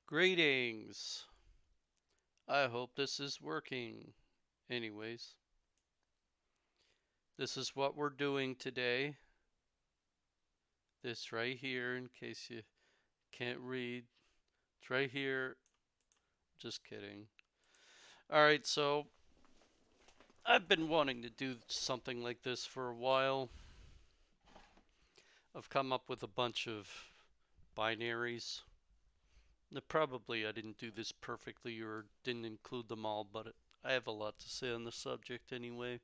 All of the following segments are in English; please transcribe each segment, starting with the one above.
Greetings. I hope this is working. Anyways, this is what we're doing today. This right here, in case you can't read. It's right here. Just kidding. Alright, so I've been wanting to do something like this for a while. I've come up with a bunch of binaries. Probably I didn't do this perfectly or didn't include them all, but I have a lot to say on the subject anyway.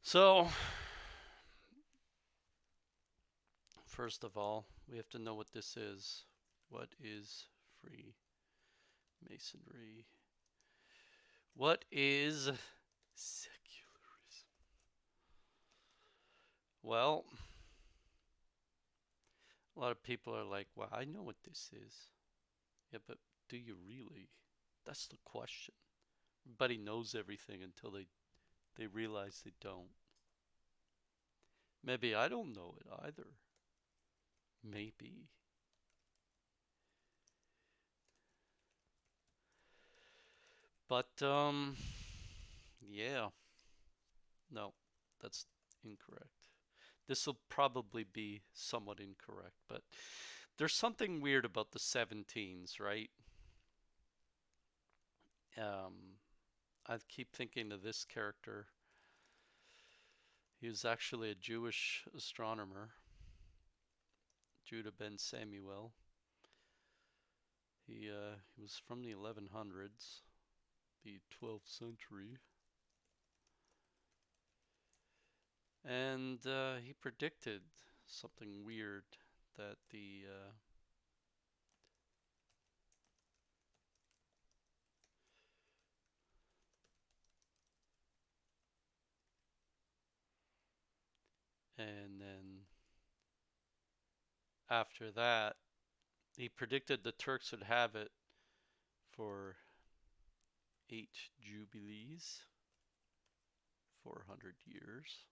So, first of all, we have to know what this is. What is Freemasonry? What is secularism? Well, a lot of people are like, well, I know what this is. Yeah, but do you really? That's the question. Everybody knows everything until they realize they don't. Maybe I don't know it either. Maybe. But, yeah. No, that's incorrect. This will probably be somewhat incorrect, but there's something weird about the 17s, right? Um, I keep thinking of this character. He was actually a Jewish astronomer, Judah ben Samuel. He was from the 1100s, the 12th century, and he predicted something weird that the and then after that, he predicted the Turks would have it for 8 jubilees, 400 years.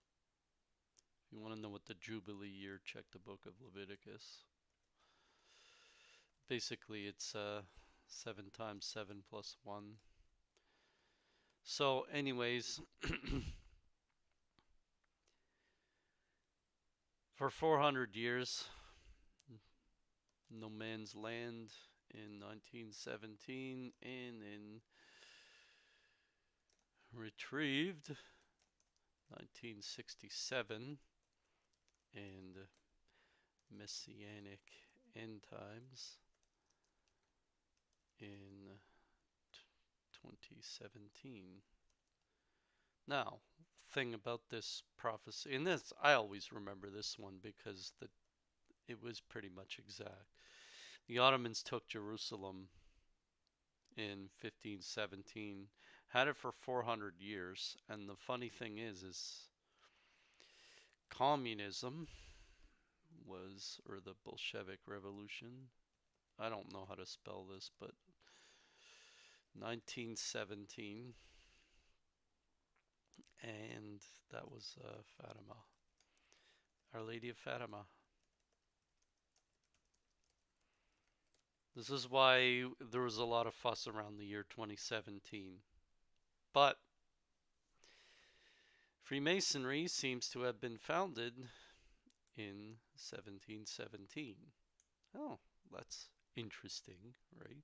If you want to know what the jubilee year, check the book of Leviticus. Basically, it's 7 times 7 plus 1. So, anyways, for 400 years, no man's land in 1917, and then retrieved 1967, and messianic end times in 2017. Now, thing about this prophecy, and this I always remember this one because it was pretty much exact. The Ottomans took Jerusalem in 1517, had it for 400 years, and the funny thing is communism was, or the Bolshevik Revolution. I don't know how to spell this, but 1917, and that was Fatima, Our Lady of Fatima. This is why there was a lot of fuss around the year 2017. But Freemasonry seems to have been founded in 1717. Oh, that's interesting, right?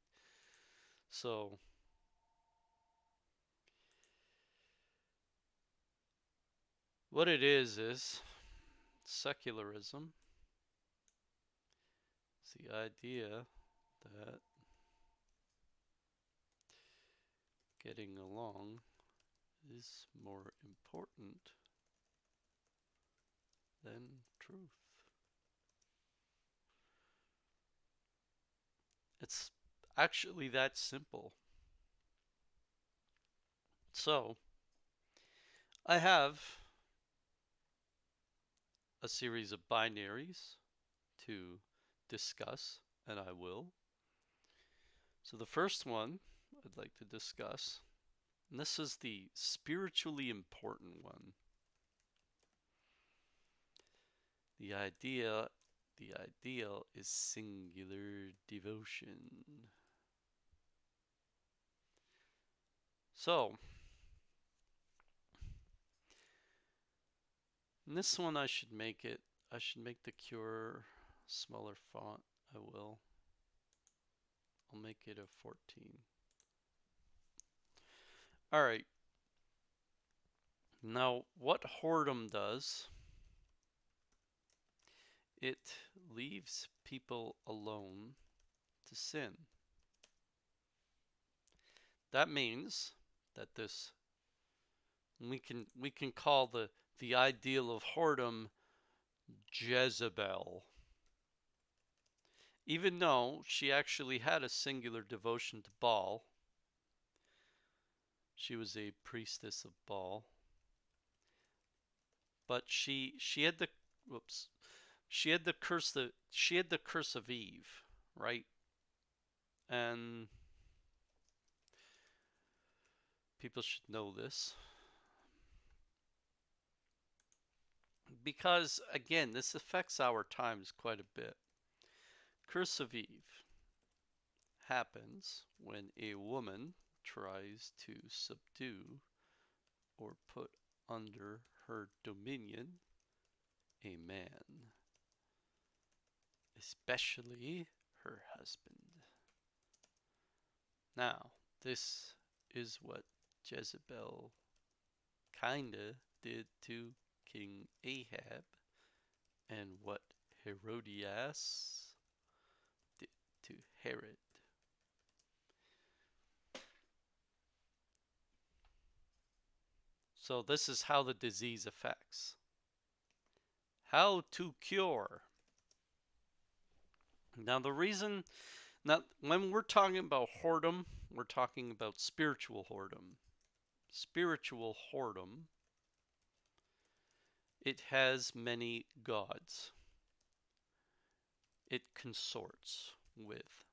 So, what it is secularism. It's the idea that getting along is more important than truth. It's actually that simple. So, I have a series of binaries to discuss, and I will. So, the first one I'd like to discuss, and this is the spiritually important one. The idea The ideal is singular devotion. So, in this one I should make the cure smaller font. I will. I'll make it a 14. Alright. Now, what whoredom does, it leaves people alone to sin. That means that this we can call the ideal of whoredom Jezebel. Even though she actually had a singular devotion to Baal, she was a priestess of Baal, but she had the whoops she had the curse of Eve, right? And people should know this because again, this affects our times quite a bit. Curse of Eve happens when a woman tries to subdue or put under her dominion a man, especially her husband. Now, this is what Jezebel kinda did to King Ahab and what Herodias did to Herod. So this is how the disease affects. How to cure. Now when we're talking about whoredom, we're talking about spiritual whoredom. Spiritual whoredom, it has many gods. It consorts with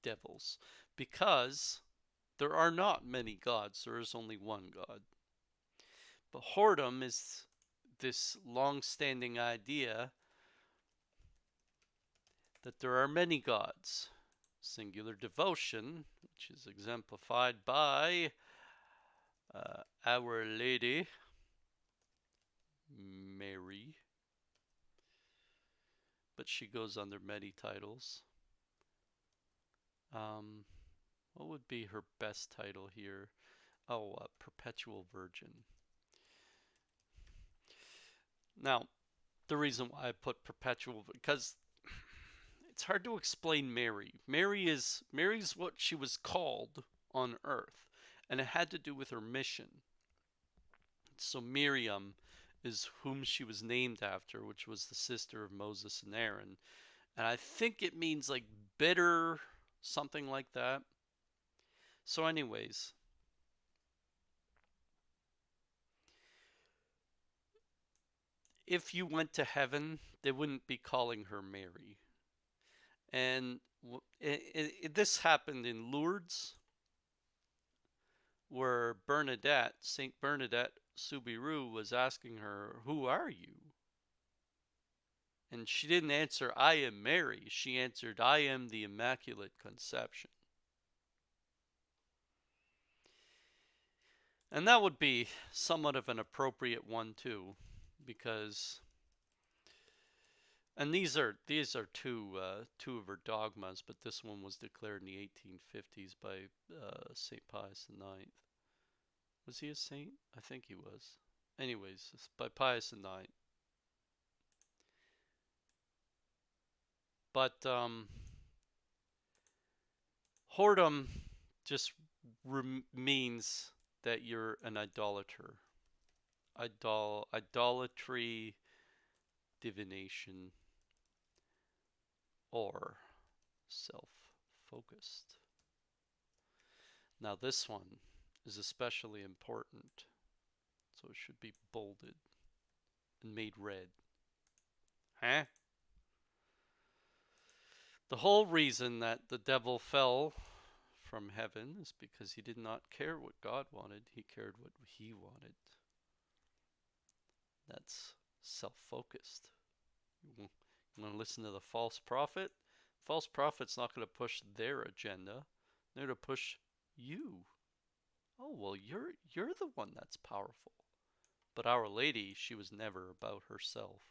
devils because there are not many gods, there is only one God. But whoredom is this long-standing idea that there are many gods. Singular devotion, which is exemplified by Our Lady Mary, but she goes under many titles. What would be her best title here? Oh, Perpetual Virgin. Now, the reason why I put perpetual, because it's hard to explain Mary. Mary's what she was called on earth, and it had to do with her mission. So Miriam is whom she was named after, which was the sister of Moses and Aaron. And I think it means like bitter, something like that. So anyways, if you went to heaven, they wouldn't be calling her Mary. And this happened in Lourdes, where Saint Bernadette Soubirous was asking her, "Who are you?" And she didn't answer, "I am Mary." She answered, "I am the Immaculate Conception." And that would be somewhat of an appropriate one too, because, and these are two of her dogmas, but this one was declared in the 1850s by Saint Pius IX. Was he a saint? I think he was. Anyways, it's by Pius IX. But whoredom just means that you're an idolater. Idolatry, divination, or self-focused. Now this one is especially important, so it should be bolded and made red. Huh? The whole reason that the devil fell from heaven is because he did not care what God wanted, he cared what he wanted. That's self-focused. I'm going to listen to the false prophet. False prophet's not going to push their agenda. They're going to push you. Oh, well, you're the one that's powerful. But Our Lady, she was never about herself.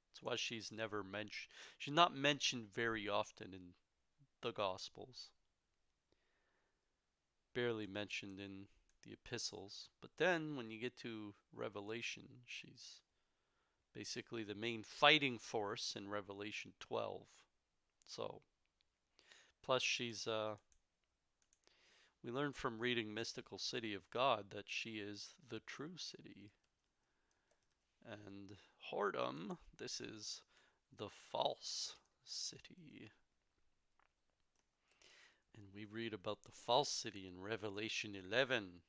That's why she's never mentioned. She's not mentioned very often in the Gospels. Barely mentioned in the epistles. But then when you get to Revelation, she's basically the main fighting force in Revelation 12. So, plus we learn from reading Mystical City of God that she is the true city. And whoredom, this is the false city. And we read about the false city in Revelation 11,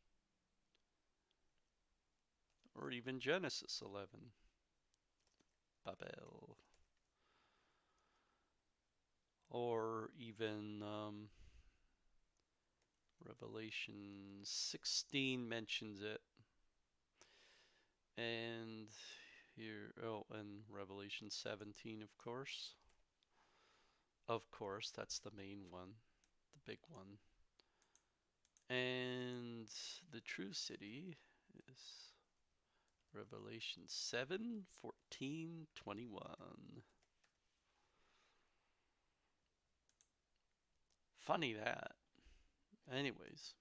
or even Genesis 11. Babel. Or even Revelation 16 mentions it. And here, oh, and Revelation 17, of course. Of course, that's the main one, the big one. And the true city is Revelation 7, 14, 21. Funny that. Anyways,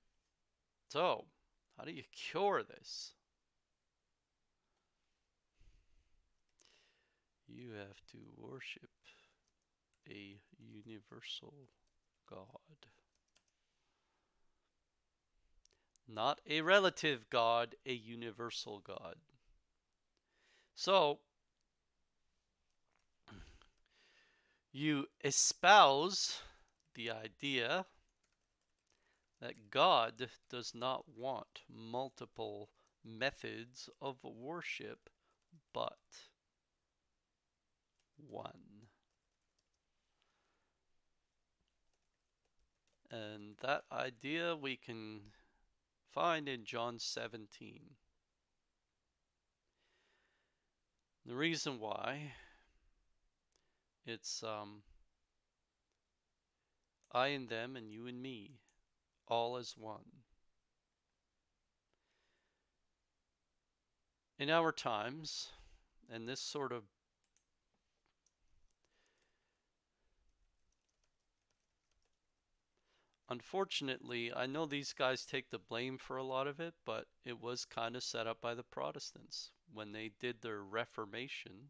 so how do you cure this? You have to worship a universal God. Not a relative God, a universal God. So, you espouse the idea that God does not want multiple methods of worship, but one. And that idea we can find in John 17. The reason why it's I and them and you and me, all as one. In our times, and this sort of unfortunately, I know these guys take the blame for a lot of it, but it was kind of set up by the Protestants when they did their Reformation.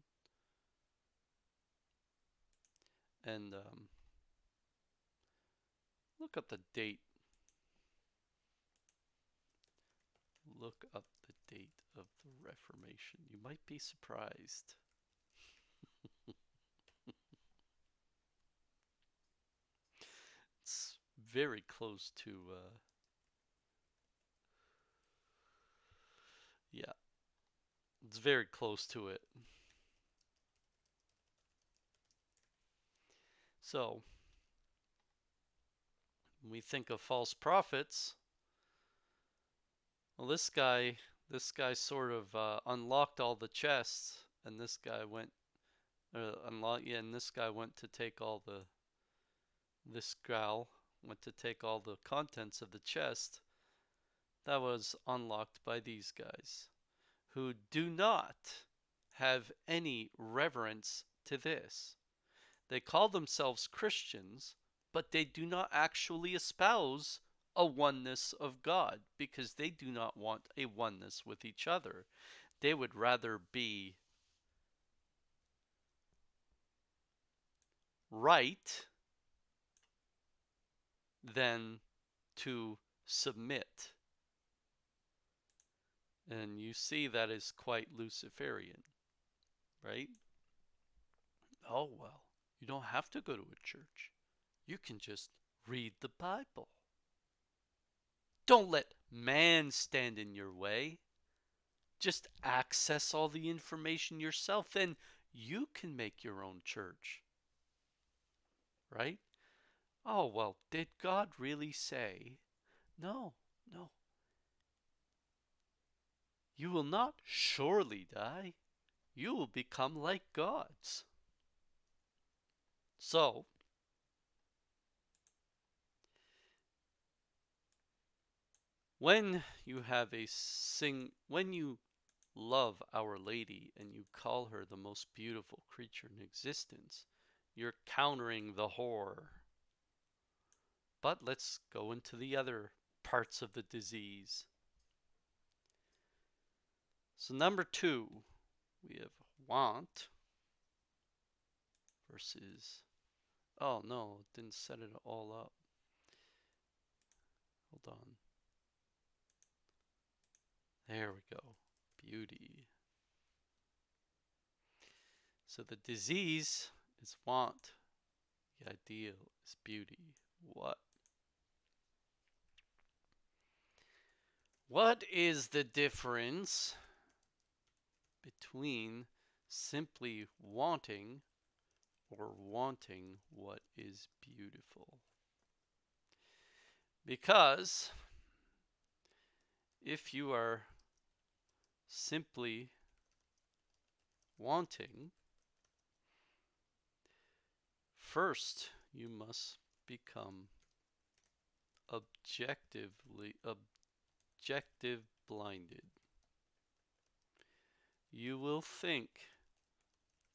And look up the date. Look up the date of the Reformation. You might be surprised. It's very close to, yeah, it's very close to it. So, when we think of false prophets, well, this guy sort of unlocked all the chests, and this guy went, yeah, and this guy went to take all the, this gal went to take all the contents of the chest that was unlocked by these guys, who do not have any reverence to this. They call themselves Christians, but they do not actually espouse a oneness of God because they do not want a oneness with each other. They would rather be right than to submit. And you see that is quite Luciferian, right? Oh, well, you don't have to go to a church. You can just read the Bible. Don't let man stand in your way. Just access all the information yourself. Then you can make your own church. Right? Oh, well, did God really say? No, no. You will not surely die. You will become like gods. So, when you have when you love Our Lady and you call her the most beautiful creature in existence, you're countering the whore. But let's go into the other parts of the disease. So, number 2, we have want versus. Oh no, it didn't set it all up. Hold on. There we go. Beauty. So the disease is want. The ideal is beauty. What is the difference between simply wanting or wanting what is beautiful? Because if you are simply wanting, first you must become objective blinded. You will think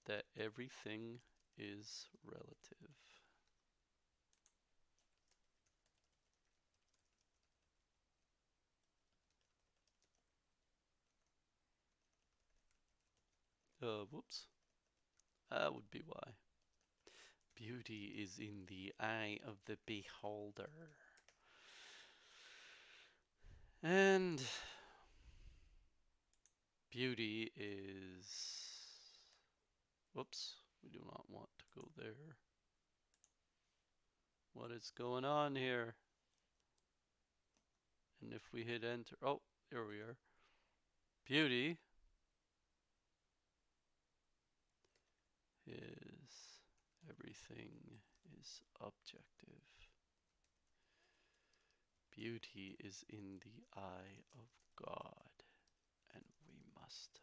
that everything is relative. Whoops. That would be why. Beauty is in the eye of the beholder. And beauty is. Whoops. We do not want to go there. What is going on here? And if we hit enter. Oh, here we are. Beauty is everything is objective. Beauty is in the eye of God, and we must,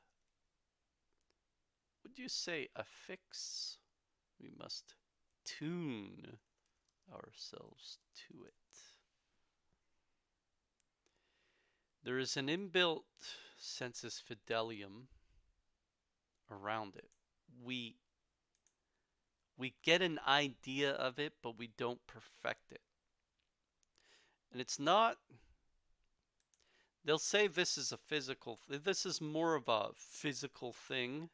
would you say, affix? We must tune ourselves to it. There is an inbuilt sensus fidelium around it. We get an idea of it, but we don't perfect it. And it's not, they'll say this is a physical, this is more of a physical thing.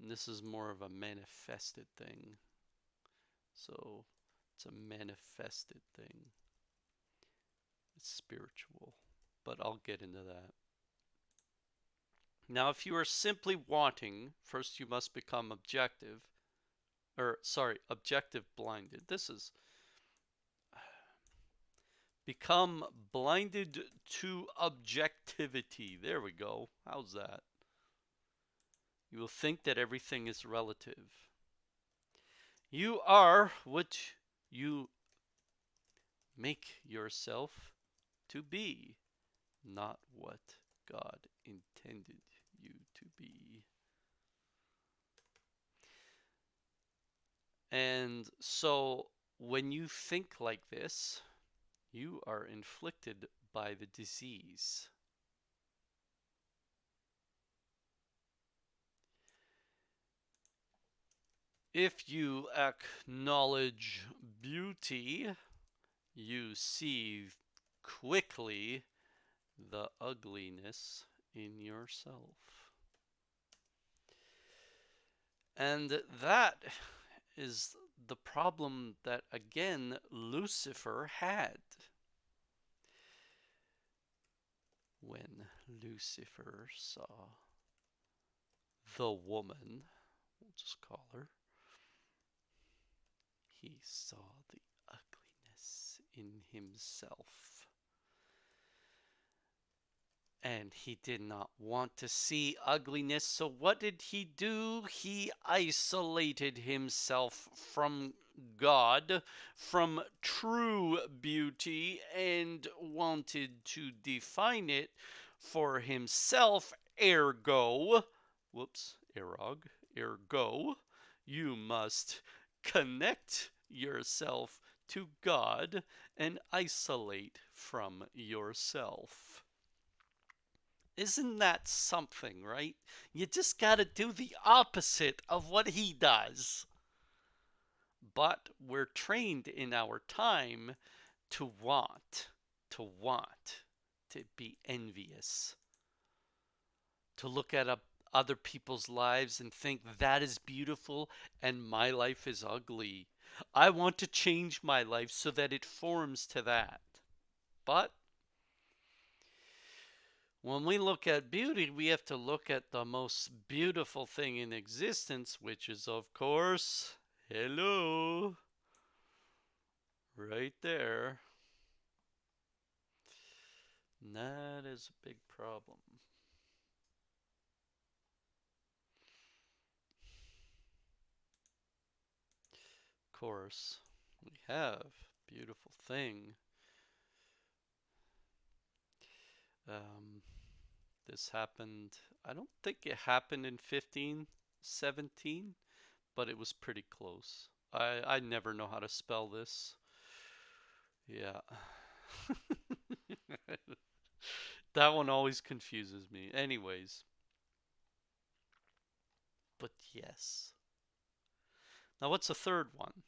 And this is more of a manifested thing. So it's a manifested thing. It's spiritual. But I'll get into that. Now, if you are simply wanting, first you must become objective blinded. This is become blinded to objectivity. There we go. How's that? You will think that everything is relative. You are what you make yourself to be, not what God intended you to be. And so when you think like this, you are inflicted by the disease. If you acknowledge beauty, you see quickly the ugliness in yourself. And that is the problem that, again, Lucifer had. When Lucifer saw the woman, we'll just call her, he saw the ugliness in himself. And he did not want to see ugliness, so what did he do? He isolated himself from God, from true beauty, and wanted to define it for himself, ergo, You must connect yourself to God and isolate from yourself. Isn't that something, right? You just got to do the opposite of what he does. But we're trained in our time to want, to be envious, to look at other people's lives and think that is beautiful and my life is ugly. I want to change my life so that it forms to that. But when we look at beauty, we have to look at the most beautiful thing in existence, which is, of course, hello, right there. And that is a big problem. Of course, we have beautiful thing. Um, this happened, I don't think it happened in 1517, but it was pretty close. I never know how to spell this. Yeah. That one always confuses me. Anyways, but yes. Now, what's the third one?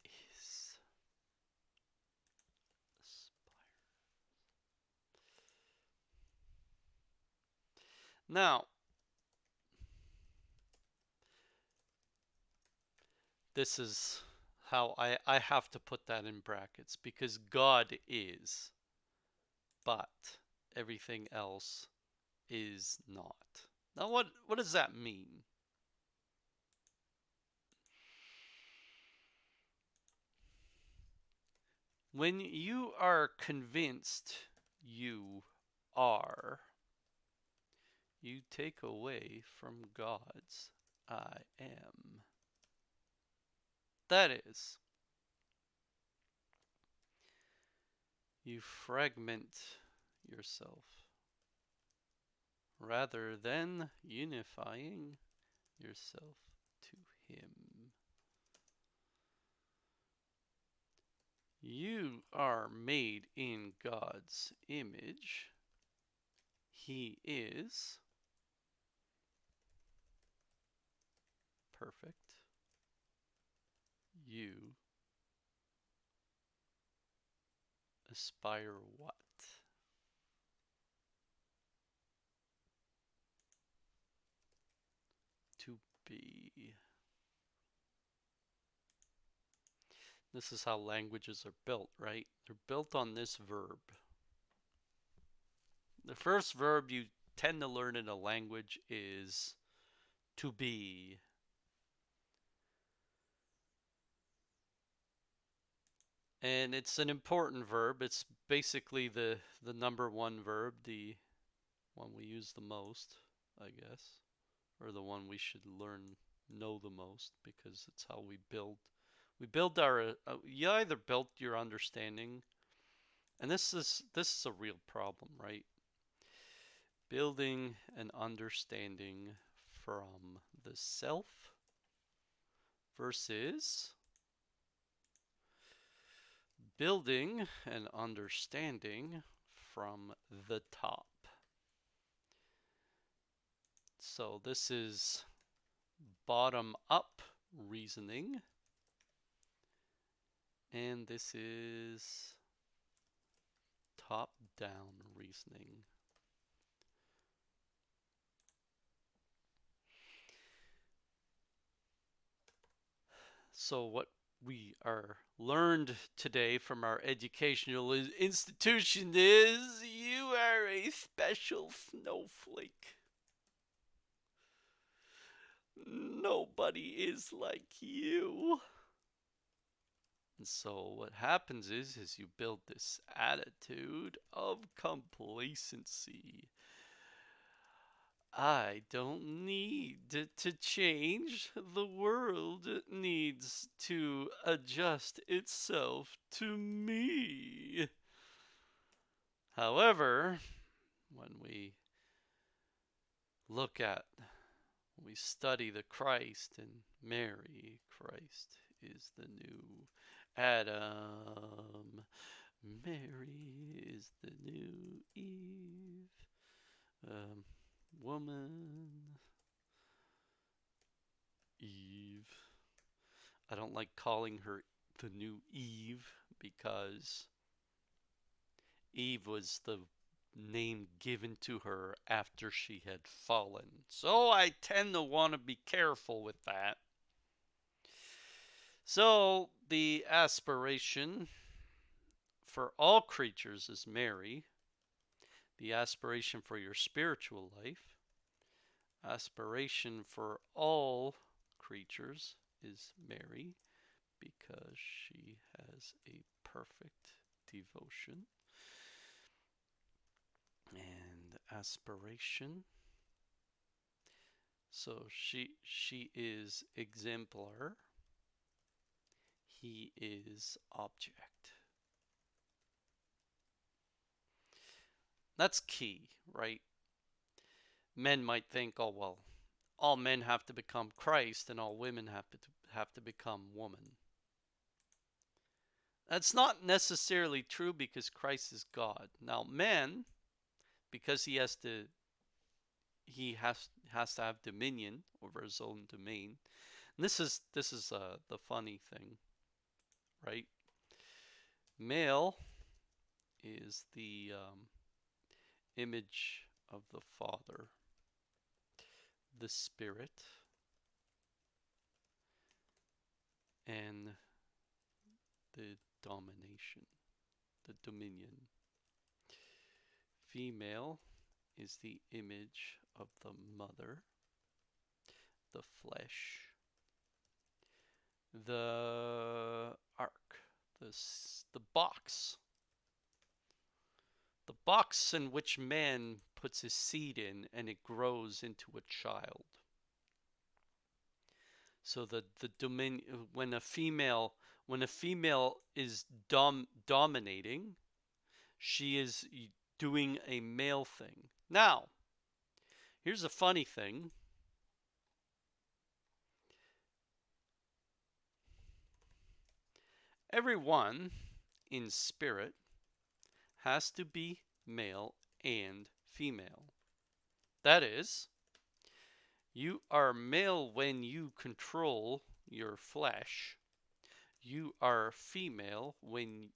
Is now, this is how I have to put that in brackets because God is, but everything else is not. Now, what does that mean? When you are convinced you are, you take away from God's I am. That is, you fragment yourself rather than unifying yourself to Him. You are made in God's image. He is perfect. You aspire what? To be. This is how languages are built, right? They're built on this verb. The first verb you tend to learn in a language is to be. And it's an important verb. It's basically the number one verb, the one we use the most, I guess, or the one we should know the most because it's how we build our you either built your understanding, and this is a real problem, right? Building an understanding from the self versus building an understanding from the top. So this is bottom up reasoning, and this is top down reasoning. So what we are learned today from our educational institution is you are a special snowflake. Nobody is like you. And so what happens is you build this attitude of complacency. I don't need to change. The world needs to adjust itself to me. However, when we look at, we study the Christ and Mary. Christ is the new Adam. Mary is the new Eve. Woman, Eve. I don't like calling her the new Eve because Eve was the name given to her after she had fallen. So I tend to want to be careful with that. So the aspiration for all creatures is Mary. The aspiration for your spiritual life, aspiration for all creatures is Mary, because she has a perfect devotion. And aspiration, so she is exemplar, he is object. That's key, right? Men might think, oh well, all men have to become Christ and all women have to become woman. That's not necessarily true, because Christ is God. Now, man, because he has to have dominion over his own domain. And this is the funny thing, right? Male is the image of the Father, the Spirit, and the domination, the dominion. Female is the image of the Mother, the flesh, the ark, the box. The box in which man puts his seed in and it grows into a child. So the dominion, when a female is dominating, she is doing a male thing. Now, here's a funny thing. Everyone in spirit has to be male and female. That is, you are male when you control your flesh. You are female when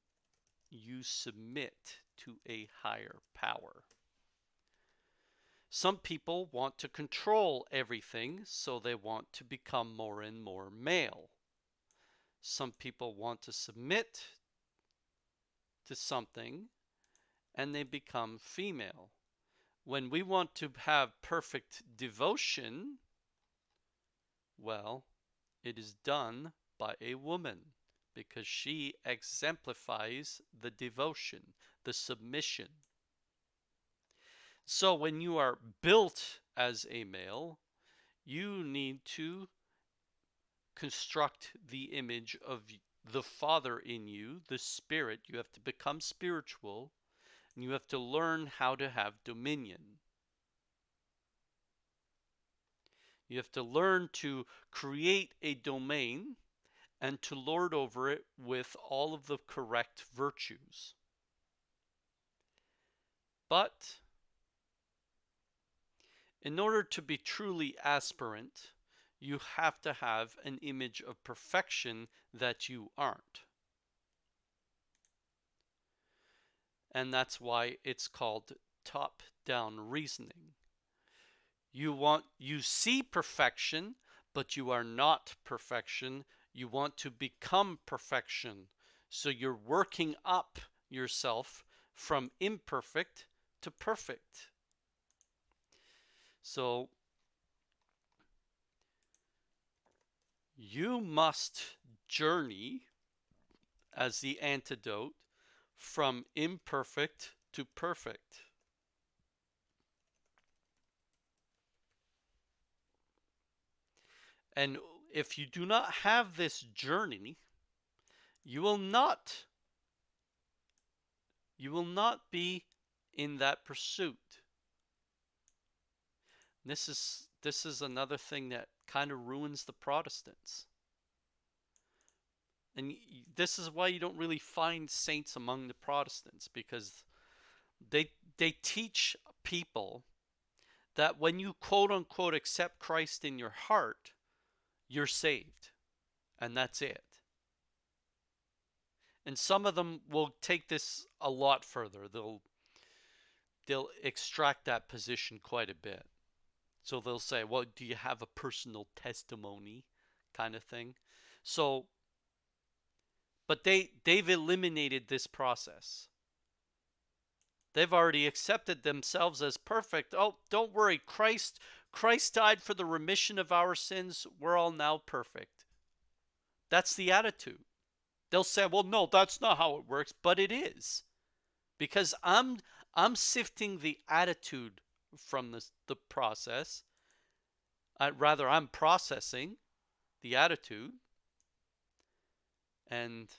you submit to a higher power. Some people want to control everything, so they want to become more and more male. Some people want to submit to something and they become female. When we want to have perfect devotion, well, it is done by a woman, because she exemplifies the devotion, the submission. So when you are built as a male, you need to construct the image of the Father in you, the Spirit. You have to become spiritual, and you have to learn how to have dominion. You have to learn to create a domain and to lord over it with all of the correct virtues. But in order to be truly aspirant, you have to have an image of perfection that you aren't. And that's why it's called top-down reasoning. You see perfection, but you are not perfection. You want to become perfection. So you're working up yourself from imperfect to perfect. So you must journey as the antidote from imperfect to perfect. And if you do not have this journey, you will not be in that pursuit. This is another thing that kind of ruins the Protestants. And this is why you don't really find saints among the Protestants, because they teach people that when you quote unquote accept Christ in your heart, you're saved, and that's it. And some of them will take this a lot further. They'll extract that position quite a bit. So they'll say, "Well, do you have a personal testimony?" kind of thing. So, but they've eliminated this process. They've already accepted themselves as perfect. Oh, don't worry. Christ died for the remission of our sins. We're all now perfect. That's the attitude. They'll say, "Well, no, that's not how it works," but it is. Because I'm sifting the attitude from the process. Rather, I'm processing the attitude, and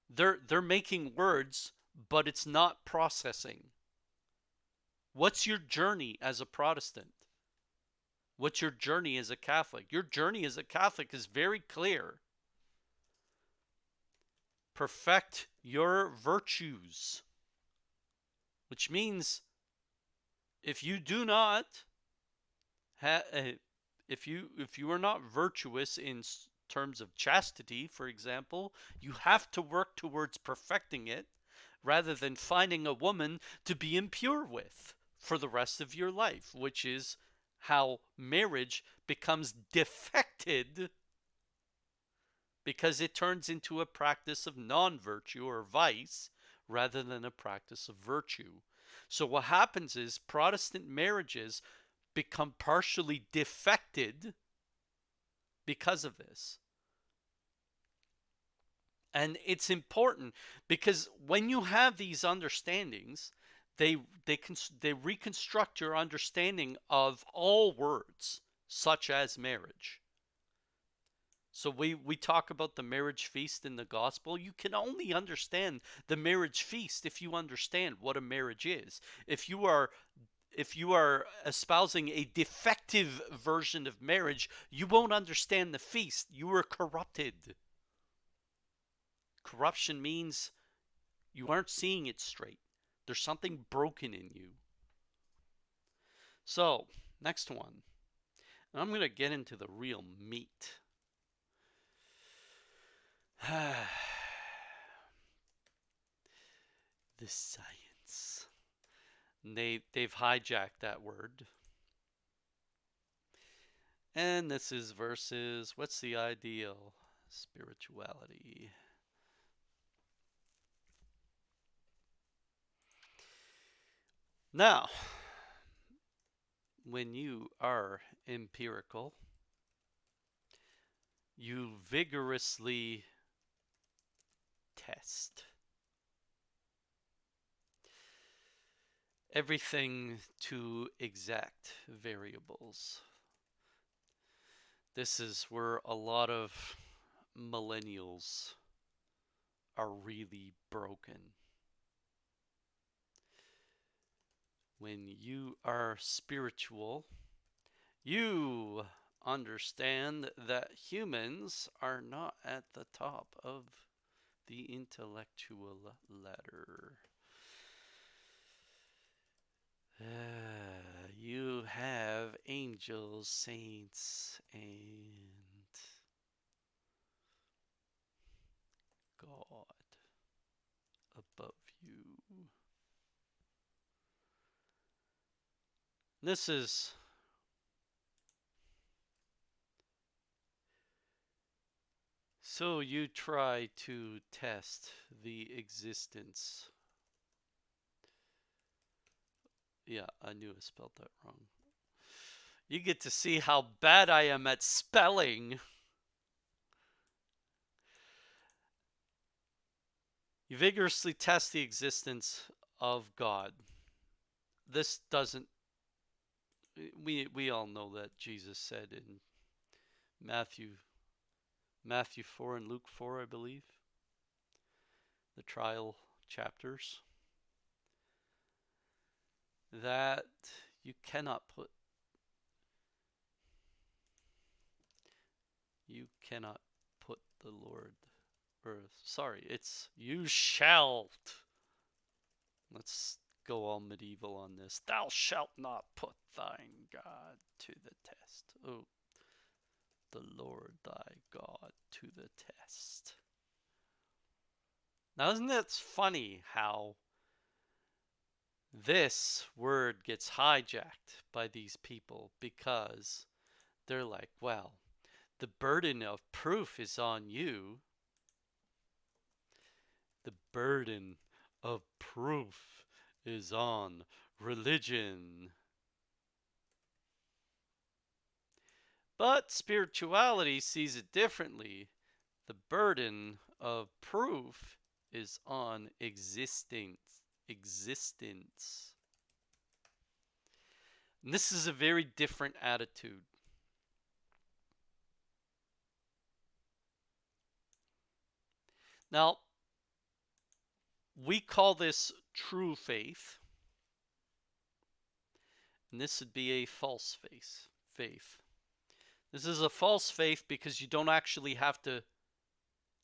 they're making words, but it's not processing. What's your journey as a Protestant? What's your journey as a Catholic? Your journey as a Catholic is very clear. Perfect your virtues, which means if you do not if you are not virtuous in terms of chastity, for example, you have to work towards perfecting it rather than finding a woman to be impure with for the rest of your life, which is how marriage becomes defected, because it turns into a practice of non-virtue or vice rather than a practice of virtue. So what happens is Protestant marriages become partially defected because of this. And it's important because when you have these understandings, they reconstruct your understanding of all words, such as marriage. So we talk about the marriage feast in the gospel. You can only understand the marriage feast if you understand what a marriage is. If you are espousing a defective version of marriage, you won't understand the feast. You are corrupted. Corruption means you aren't seeing it straight. There's something broken in you. So, next one. And I'm going to get into the real meat. The science. They've hijacked that word. And this is versus what's the ideal? Spirituality. Now, when you are empirical, you vigorously test everything to exact variables. This is where a lot of millennials are really broken. When you are spiritual, you understand that humans are not at the top of the intellectual ladder. You have angels, saints, and God above you. This is so you try to test the existence. Yeah, I knew I spelled that wrong. You get to see how bad I am at spelling. You vigorously test the existence of God. This doesn't. We all know that Jesus said in Matthew 4 and Luke 4, I believe, the trial chapters, that you cannot put You cannot put the Lord, or sorry, it's you shalt. Let's go all medieval on this. Thou shalt not put thine God to the test. Oh, the Lord thy God to the test. Now, isn't it funny how this word gets hijacked by these people because they're like, well, the burden of proof is on you. The burden of proof is on religion. But spirituality sees it differently. The burden of proof is on existence. Existence. And this is a very different attitude. Now, we call this true faith, and this would be a false faith. This is a false faith because you don't actually have to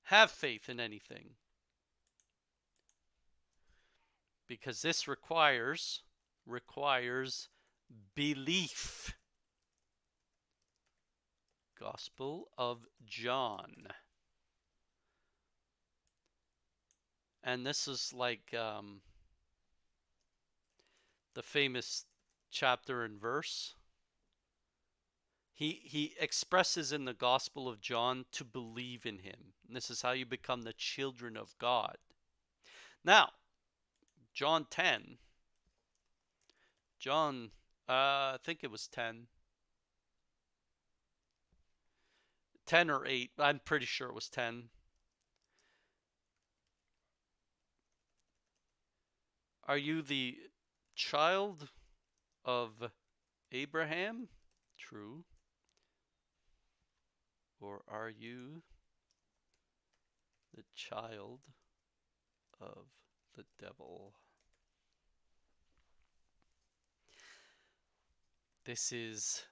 have faith in anything. Because this requires belief. Gospel of John. And this is like the famous chapter and verse. He expresses in the Gospel of John to believe in him. And this is how you become the children of God. Now, John 10. I think it was 10. 10 or 8. I'm pretty sure it was 10. Are you the child of Abraham? True. Or are you the child of the devil? This is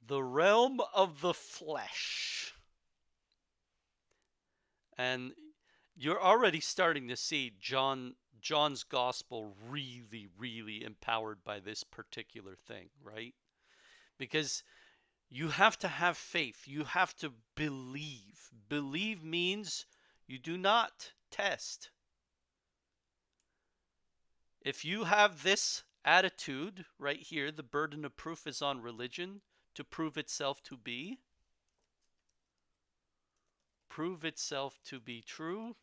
the realm of the flesh. And you're already starting to see John's gospel really empowered by this particular thing, right? Because you have to have faith. You have to believe. Believe means you do not test. If you have this attitude right here, the burden of proof is on religion to prove itself to be true.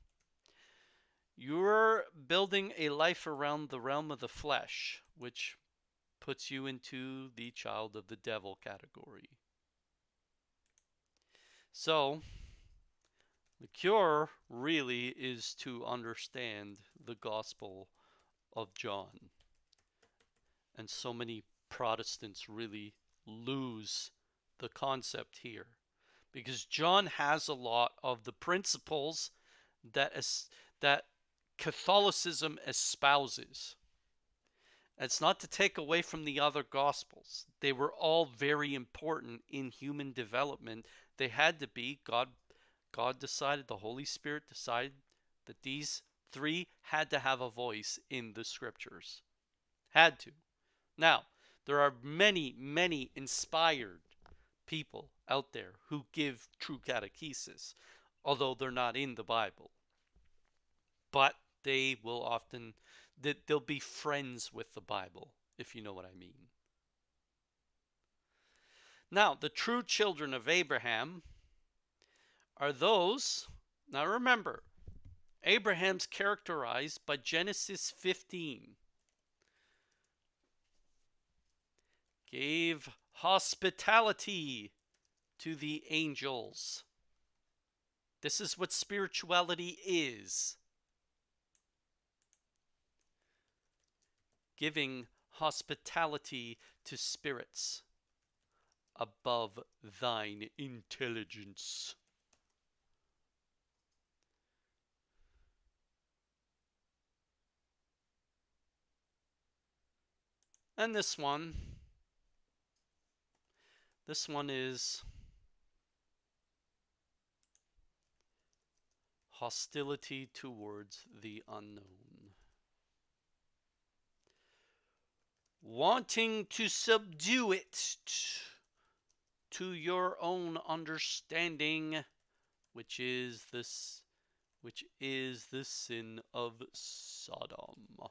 You're building a life around the realm of the flesh, which puts you into the child of the devil category. So, the cure really is to understand the Gospel of John. And so many Protestants really lose the concept here because John has a lot of the principles that Catholicism espouses. It's not to take away from the other gospels. They were all very important in human development. They had to be. God decided, the Holy Spirit decided that these three had to have a voice in the scriptures. Had to. Now, there are many inspired people out there who give true catechesis, although they're not in the Bible. But they will often, they'll be friends with the Bible, if you know what I mean. Now, the true children of Abraham are those, now remember, Abraham's characterized by Genesis 15. Gave hospitality to the angels. This is what spirituality is. Giving hospitality to spirits above thine intelligence. And this one is hostility towards the unknown. Wanting to subdue it to your own understanding, which is the sin of Sodom.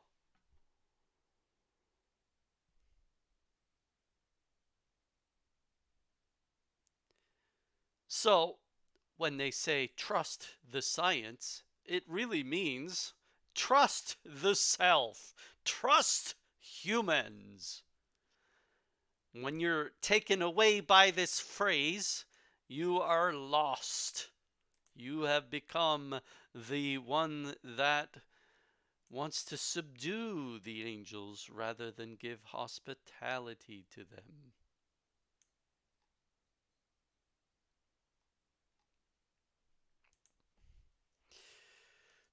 So, when they say trust the science, it really means trust the self, trust humans. When you're taken away by this phrase, you are lost. You have become the one that wants to subdue the angels rather than give hospitality to them.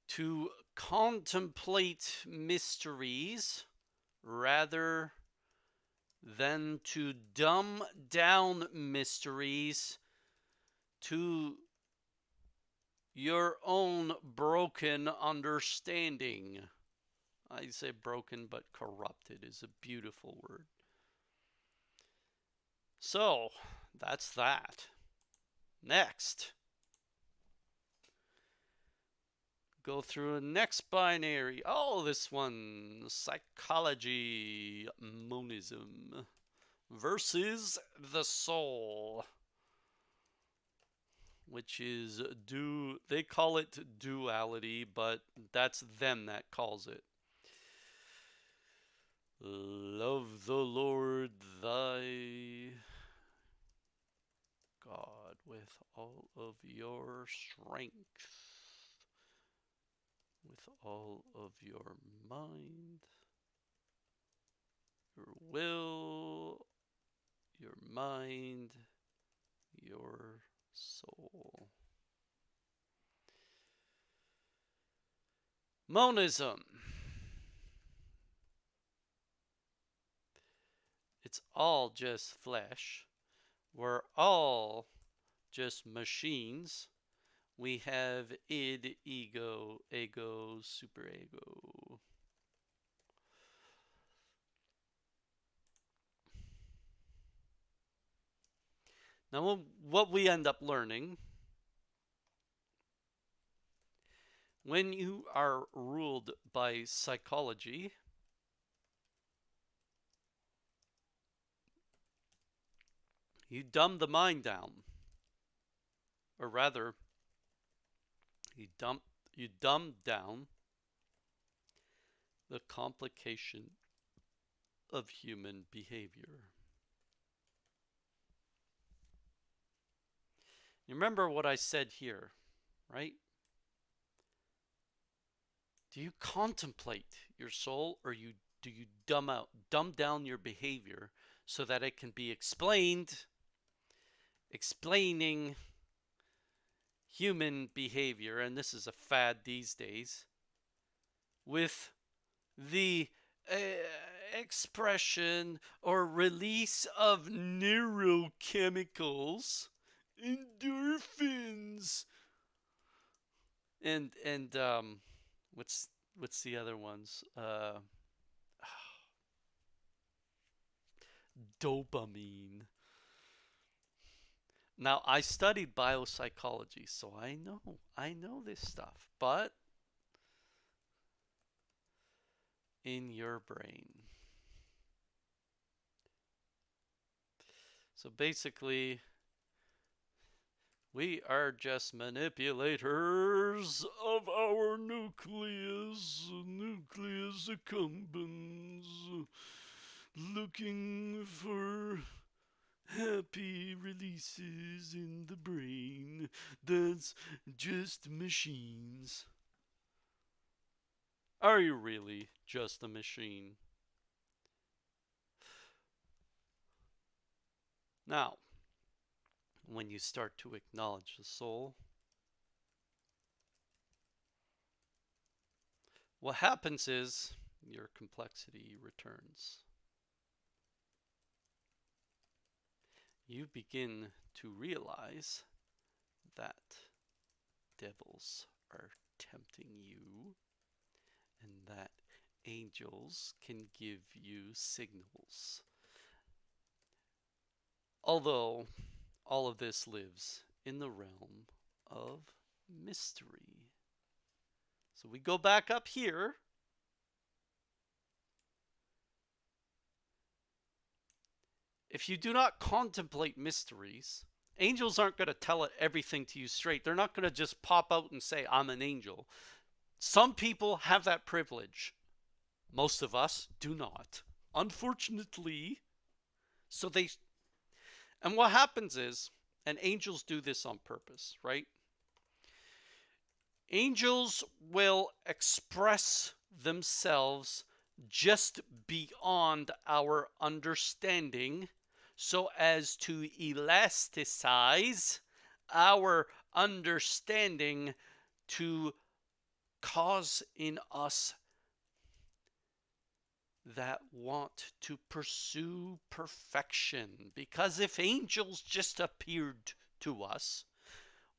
To contemplate mysteries rather than to dumb down mysteries to your own broken understanding. I say broken, but corrupted is a beautiful word. So, that's that. Next. Go through a next binary. Oh, this one. Psychology, monism versus the soul, which is they call it duality, but that's them that calls it. Love the Lord thy God with all of your strength, with all of your mind, your will, your mind, your soul. Monism. It's all just flesh. We're all just machines. We have id, ego, superego. Now, what we end up learning when you are ruled by psychology, you dumb the mind down, or rather, you dumb down the complication of human behavior. You remember what I said here, right? Do you contemplate your soul, or do you dumb down your behavior so that it can be explained, explaining human behavior, and this is a fad these days, with the expression or release of neurochemicals, endorphins, and what's the other ones? Dopamine. Now, I studied biopsychology, so I know this stuff, but in your brain. So basically, we are just manipulators of our nucleus accumbens, looking for happy releases in the brain. That's just machines. Are you really just a machine? Now, when you start to acknowledge the soul, what happens is your complexity returns. You begin to realize that devils are tempting you, and that angels can give you signals. Although all of this lives in the realm of mystery. So we go back up here. If you do not contemplate mysteries, angels aren't going to tell it everything to you straight. They're not going to just pop out and say, I'm an angel. Some people have that privilege. Most of us do not, unfortunately. So they, and what happens is, and angels do this on purpose, right? Angels will express themselves just beyond our understanding so as to elasticize our understanding to cause in us that want to pursue perfection. Because if angels just appeared to us,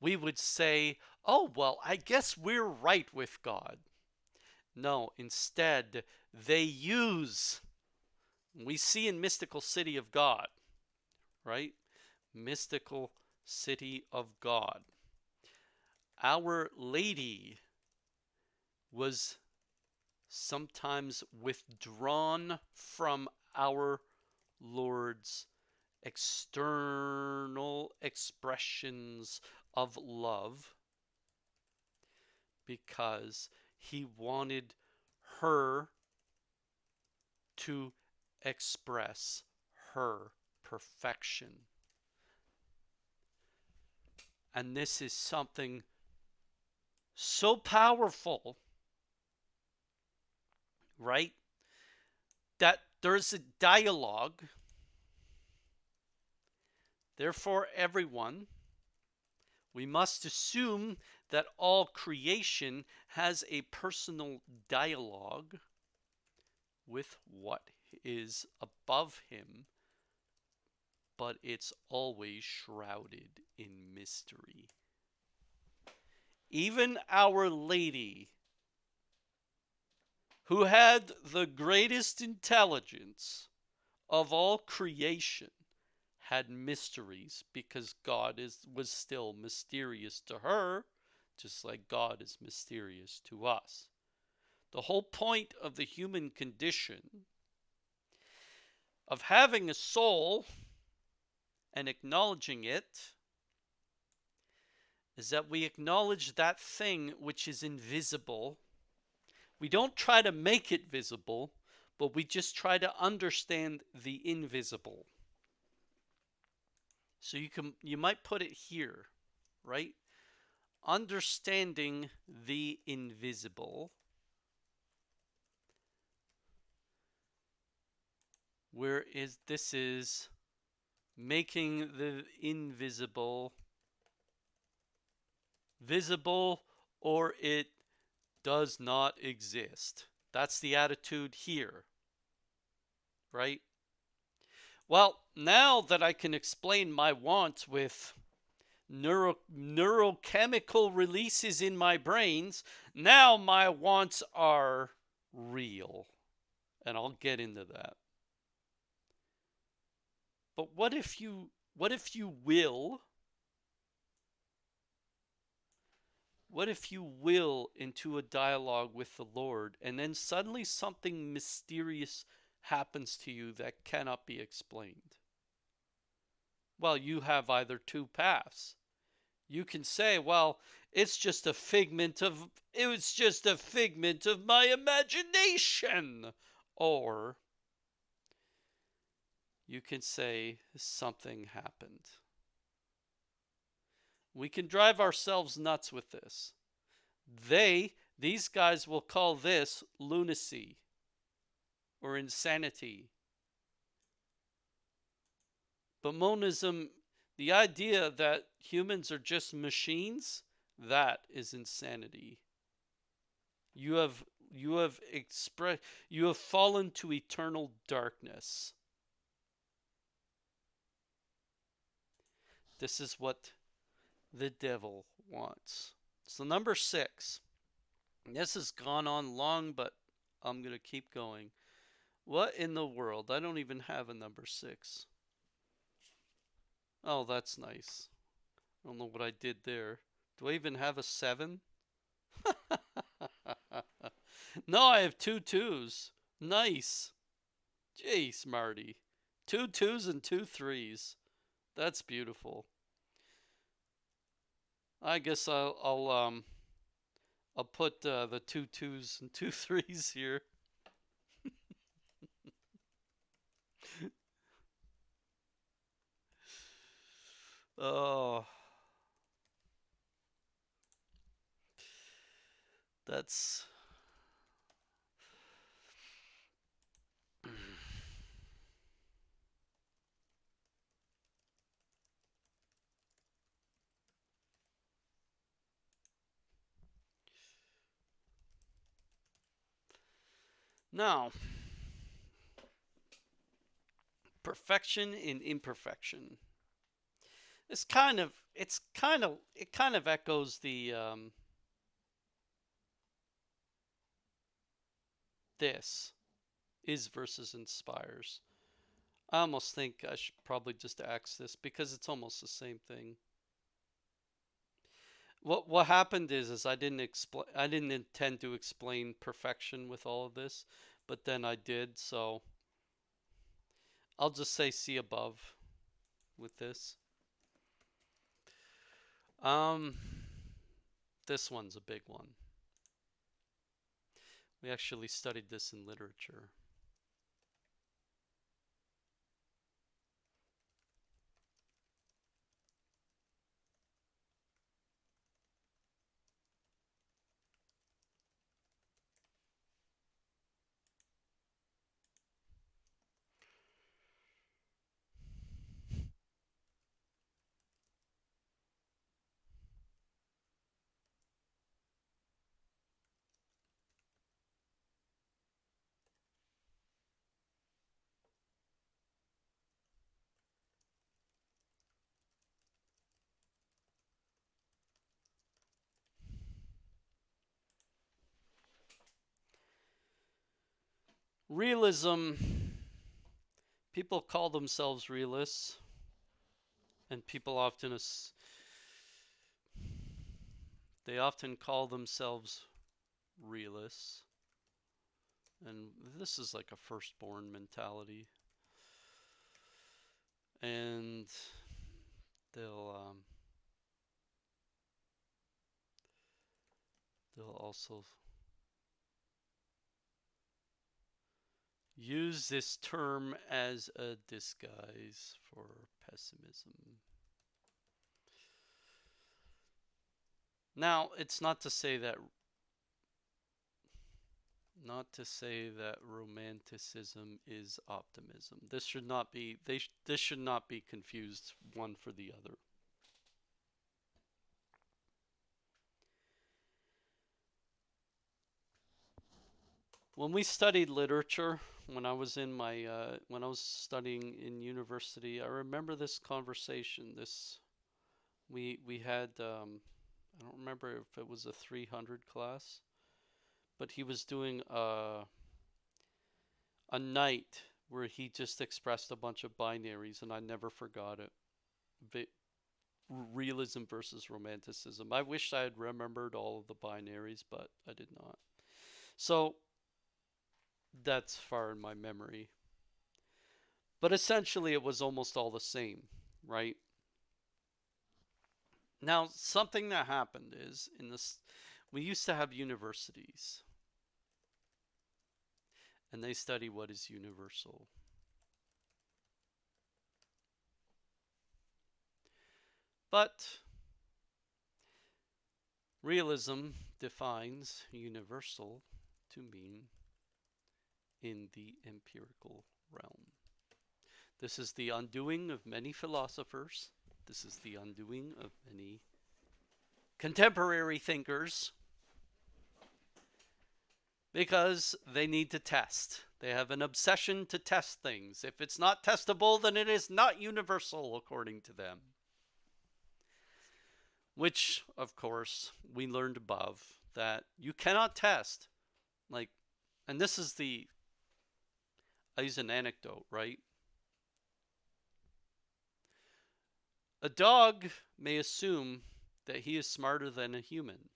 we would say, oh, well, I guess we're right with God. No, instead, they use, we see in Mystical City of God, right? Mystical City of God. Our Lady was sometimes withdrawn from our Lord's external expressions of love because he wanted her to express her perfection. And this is something so powerful, right? That there's a dialogue. Therefore, everyone, we must assume that all creation has a personal dialogue with what is above him, but it's always shrouded in mystery. Even Our Lady, who had the greatest intelligence of all creation, had mysteries because God was still mysterious to her, just like God is mysterious to us. The whole point of the human condition, of having a soul and acknowledging it, is that we acknowledge that thing which is invisible. We don't try to make it visible, but we just try to understand the invisible. So you might put it here, right? Understanding the invisible, where this is making the invisible visible, or it does not exist. That's the attitude here, right? Well, now that I can explain my wants with neurochemical releases in my brains, now my wants are real. And I'll get into that. But what if you will into a dialogue with the Lord, and then suddenly something mysterious happens to you that cannot be explained? Well, you have either two paths. You can say, well, it was just a figment of my imagination. Or you can say something happened. We can drive ourselves nuts with this. These guys will call this lunacy or insanity. But monism, the idea that humans are just machines, that is insanity. You have fallen to eternal darkness. This is what the devil wants. So number 6. This has gone on long, but I'm going to keep going. What in the world? I don't even have a number 6. Oh, that's nice. I don't know what I did there. Do I even have a 7? No, I have 2 2s. Nice. Jeez, Marty. 2 2s and 2 3s. That's beautiful. I guess I'll put the 2 2s and 2 3s here. Oh, that's now perfection in imperfection. It kind of echoes the this is versus inspires. I almost think I should probably just axe this because it's almost the same thing. What happened is I didn't intend to explain perfection with all of this, but then I did, so I'll just say see above with this. Um this one's a big one. We actually studied this in literature. Realism, people call themselves realists, and people often they often call themselves realists, and this is like a firstborn mentality, and they'll um, they'll also use this term as a disguise for pessimism. Now, it's not to say that romanticism is optimism. This should not be confused one for the other. When we studied literature, when I was studying in university, I remember this conversation. We had I don't remember if it was a 300 class, but he was doing a night where he just expressed a bunch of binaries, and I never forgot it. Realism versus romanticism. I wish I had remembered all of the binaries, but I did not. So that's far in my memory. But essentially, it was almost all the same, right? Now, something that happened is we used to have universities, and they study what is universal. But realism defines universal to mean in the empirical realm. This is the undoing of many philosophers. This is the undoing of many contemporary thinkers because they need to test. They have an obsession to test things. If it's not testable, then it is not universal according to them. which, of course, we learned above that you cannot test. Like, and this is the, I use an anecdote, right? A dog may assume that he is smarter than a human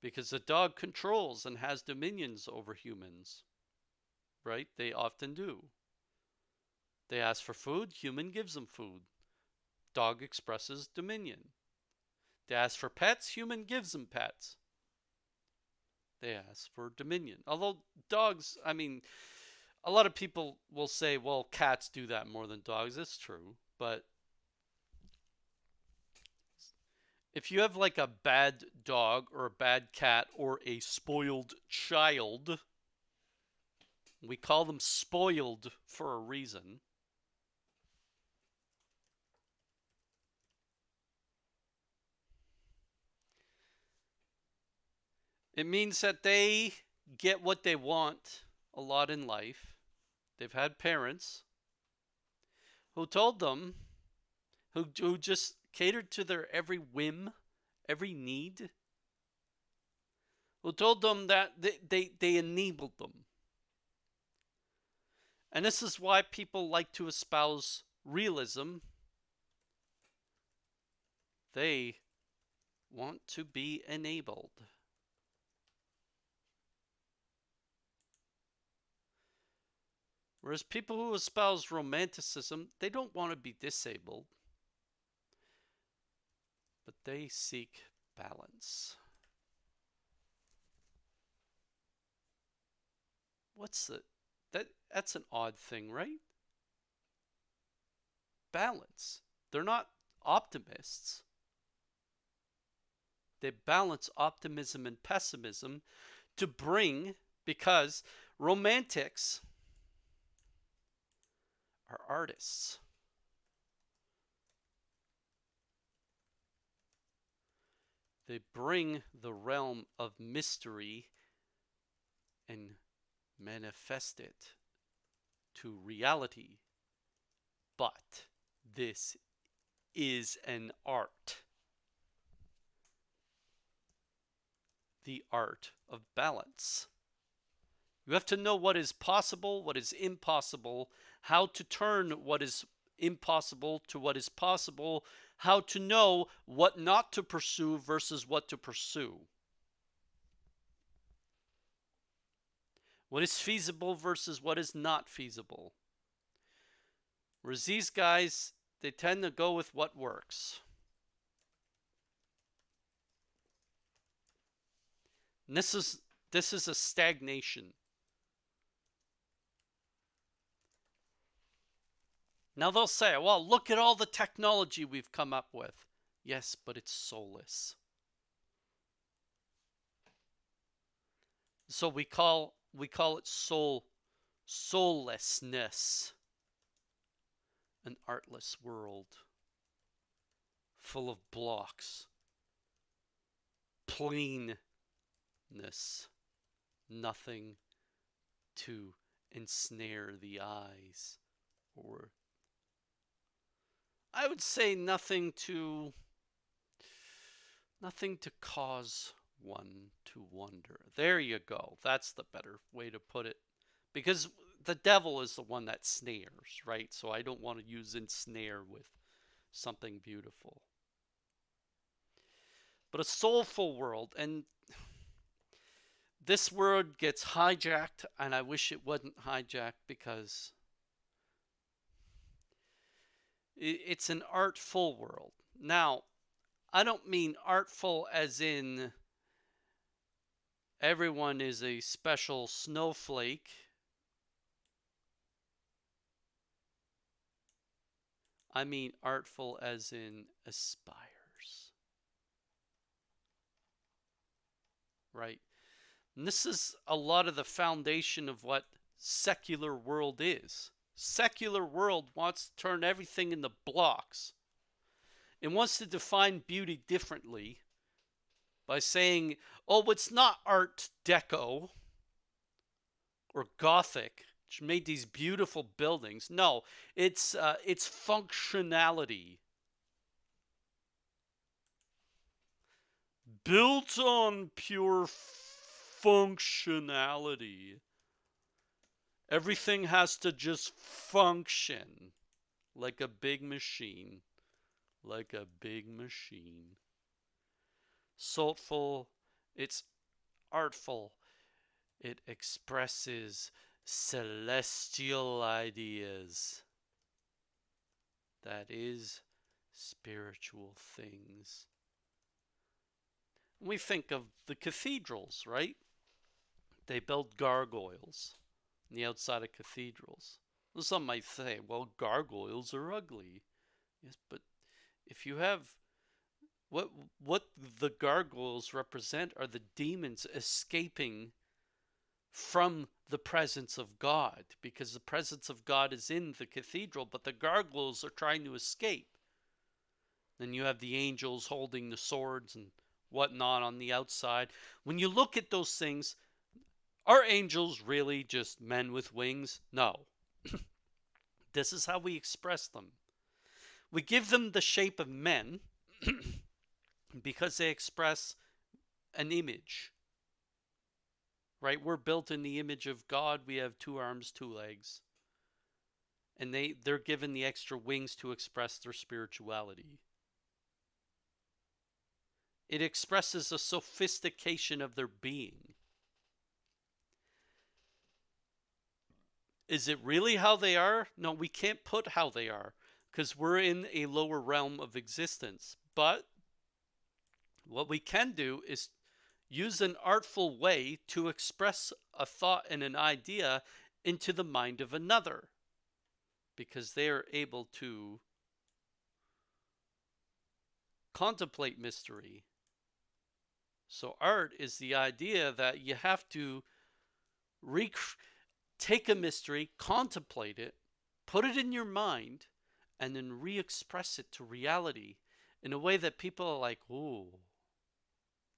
because a dog controls and has dominions over humans, right? They often do. They ask for food, human gives them food. Dog expresses dominion. They ask for pets, human gives them pets. They ask for dominion. Although dogs, I mean, a lot of people will say, well, cats do that more than dogs. It's true. But if you have like a bad dog or a bad cat or a spoiled child, we call them spoiled for a reason. It means that they get what they want a lot in life. They've had parents who told them, who just catered to their every whim, every need, who told them that they enabled them. And this is why people like to espouse realism. They want to be enabled. Whereas people who espouse romanticism, they don't want to be disabled, but they seek balance. What's the that's an odd thing, right? Balance. They're not optimists. They balance optimism and pessimism to bring, because romantics are artists. They bring the realm of mystery and manifest it to reality. But this is an art. The art of balance. You have to know what is possible, what is impossible, how to turn what is impossible to what is possible, how to know what not to pursue versus what to pursue. What is feasible versus what is not feasible. Whereas these guys, they tend to go with what works. And this is a stagnation. Now they'll say, well, look at all the technology we've come up with. Yes, but it's soulless. So we call it soullessness. An artless world full of blocks, plainness, nothing to ensnare the eyes, or I would say nothing to cause one to wonder. There you go. That's the better way to put it. Because the devil is the one that snares, right? So I don't want to use ensnare with something beautiful. But a soulful world, and this word gets hijacked, and I wish it wasn't hijacked, because it's an artful world. Now, I don't mean artful as in everyone is a special snowflake. I mean artful as in aspires. Right? And this is a lot of the foundation of what secular world is. Secular world wants to turn everything into blocks. It wants to define beauty differently by saying, oh, it's not Art Deco or Gothic, which made these beautiful buildings. No, it's functionality. built on pure functionality. Everything has to just function like a big machine. Like a big machine. Soulful, it's artful. It expresses celestial ideas. That is, spiritual things. We think of the cathedrals, right? They build gargoyles on the outside of cathedrals. Well, some might say, well, gargoyles are ugly. Yes, but if you have what the gargoyles represent are the demons escaping from the presence of God, because the presence of God is in the cathedral, but the gargoyles are trying to escape. Then you have the angels holding the swords and whatnot on the outside. When you look at those things, are angels really just men with wings? No. This is how we express them. We give them the shape of men because they express an image. Right? We're built in the image of God. We have 2 arms, 2 legs. And they're given the extra wings to express their spirituality. It expresses a sophistication of their being. Is it really how they are? No, we can't put how they are because we're in a lower realm of existence. But what we can do is use an artful way to express a thought and an idea into the mind of another, because they are able to contemplate mystery. So art is the idea that you have to take a mystery, contemplate it, put it in your mind, and then re-express it to reality in a way that people are like, ooh,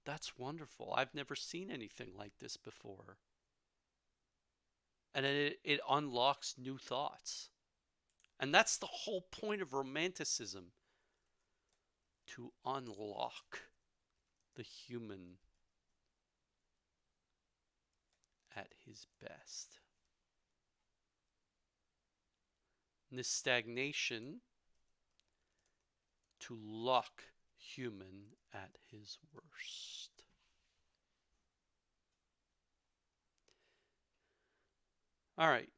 that's wonderful. I've never seen anything like this before. And it unlocks new thoughts. And that's the whole point of Romanticism, to unlock the human at his best. And this stagnation to lock human at his worst. All right.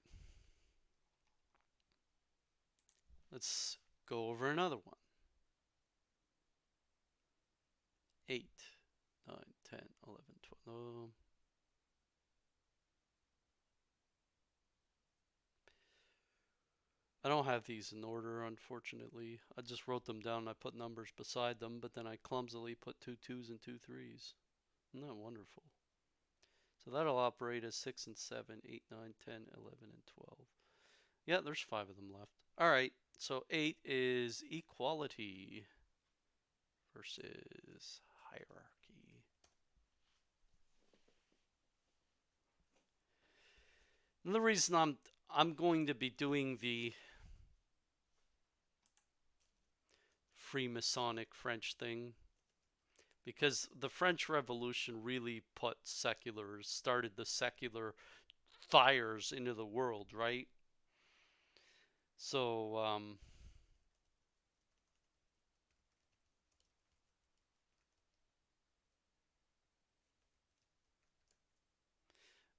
Let's go over another one. 8, 9, 10, 11, 12. Oh. I don't have these in order, unfortunately. I just wrote them down and I put numbers beside them, but then I clumsily put 2 2s and 2 3s. Isn't that wonderful? So that'll operate as 6 and 7, 8, 9, 10, 11, and 12. Yeah, there's 5 of them left. All right, so 8 is equality versus hierarchy. And the reason I'm going to be doing the Freemasonic French thing, because the French Revolution really started the secular fires into the world, right? So,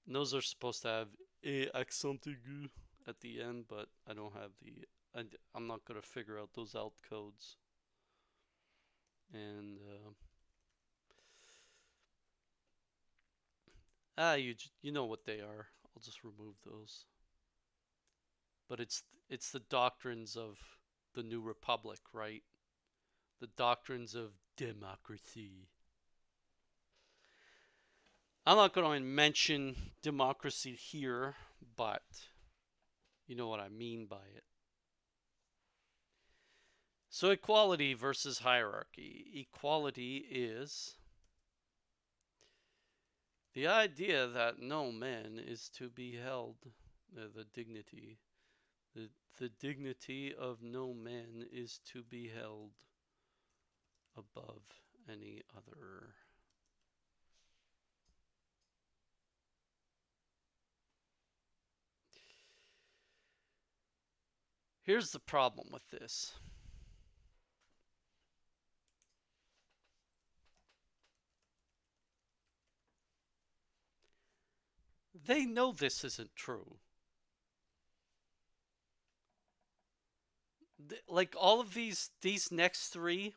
those are supposed to have a accent aigu at the end, but I don't have I'm not going to figure out those alt codes. And, you know what they are. I'll just remove those. But it's the doctrines of the New Republic, right? The doctrines of democracy. I'm not going to mention democracy here, but you know what I mean by it. So equality versus hierarchy. Equality is the idea that no man is to be held, the dignity. The dignity of no man is to be held above any other. Here's the problem with this. They know this isn't true. Like all of these next three,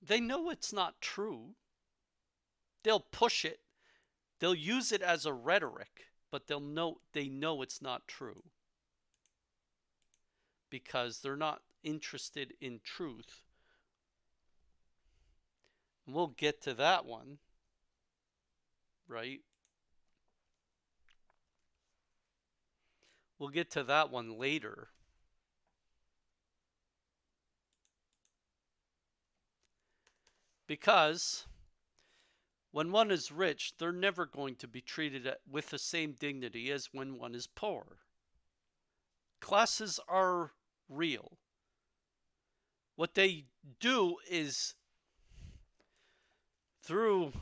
they know it's not true. They'll push it. They'll use it as a rhetoric, but they know it's not true because they're not interested in truth. We'll get to that one, right? We'll get to that one later. Because when one is rich, they're never going to be treated with the same dignity as when one is poor. Classes are real. What they do is through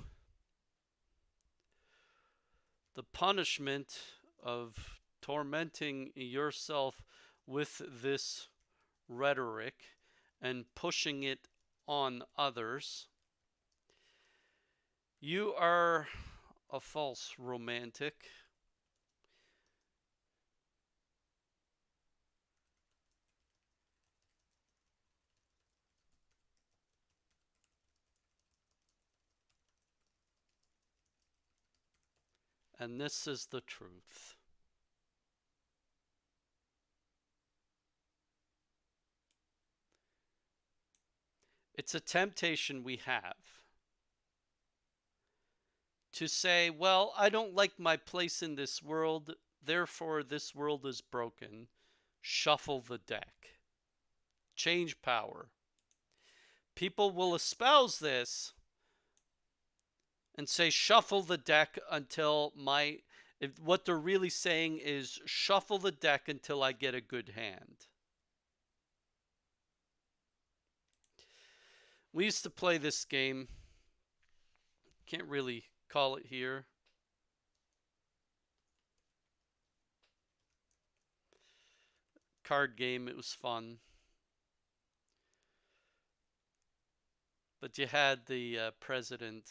the punishment of tormenting yourself with this rhetoric and pushing it on others, you are a false romantic. And this is the truth. It's a temptation we have to say, well, I don't like my place in this world, therefore this world is broken. Shuffle the deck. Change power. People will espouse this and say, shuffle the deck until what they're really saying is, shuffle the deck until I get a good hand. We used to play this game. Can't really call it here. Card game. It was fun. But you had the president,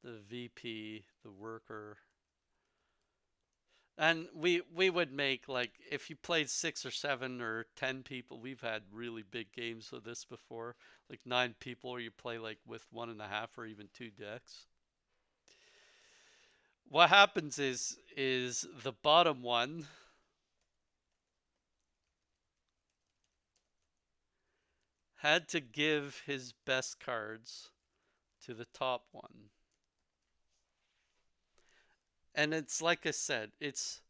the VP, the worker. And we would make, like, if you played 6 or 7 or 10 people, we've had really big games of this before, like 9 people, or you play like with 1.5 or even 2 decks. What happens is the bottom one had to give his best cards to the top one. And it's like I said, it's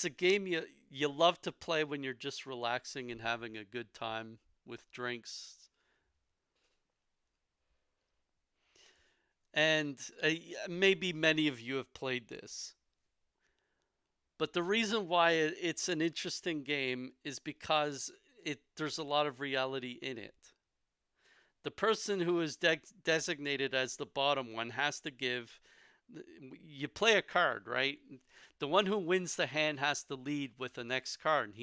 a game you love to play when you're just relaxing and having a good time with drinks. And maybe many of you have played this. But the reason why it's an interesting game is because there's a lot of reality in it. The person who is designated as the bottom one has to give. You play a card, right? The one who wins the hand has to lead with the next card.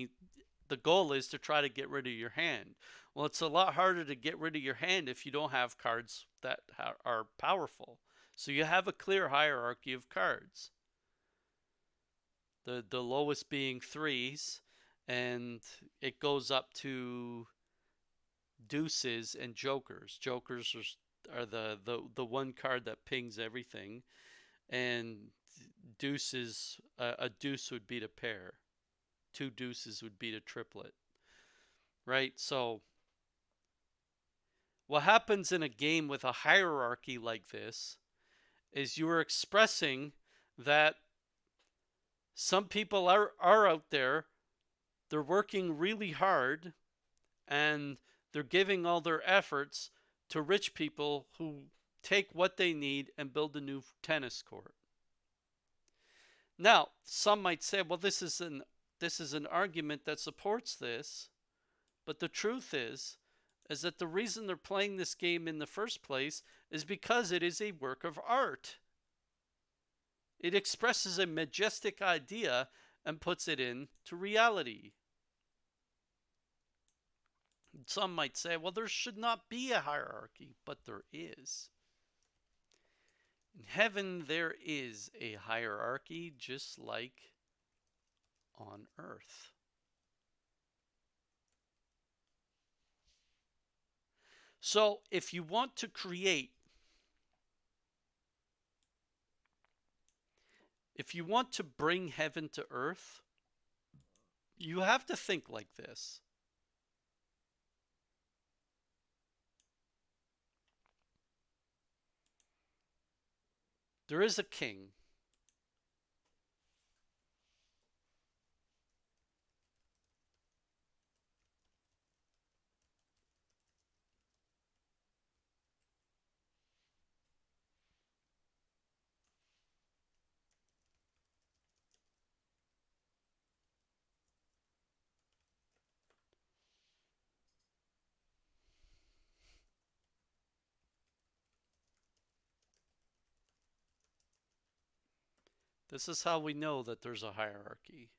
The goal is to try to get rid of your hand. Well, it's a lot harder to get rid of your hand if you don't have cards that are powerful. So you have a clear hierarchy of cards. The lowest being threes, and it goes up to deuces and jokers. Jokers are the one card that pings everything, and deuces, a deuce would beat a pair. 2 deuces would beat a triplet, right? So what happens in a game with a hierarchy like this is you are expressing that some people are out there, they're working really hard, and they're giving all their efforts to rich people who take what they need and build a new tennis court. Now, some might say, well, this is an argument that supports this, but the truth is is that the reason they're playing this game in the first place is because it is a work of art. It expresses a majestic idea and puts it into reality. Some might say, well, there should not be a hierarchy, but there is. In heaven, there is a hierarchy just like on earth. So if you want to create, if you want to bring heaven to earth, you have to think like this. There is a king. This is how we know that there's a hierarchy.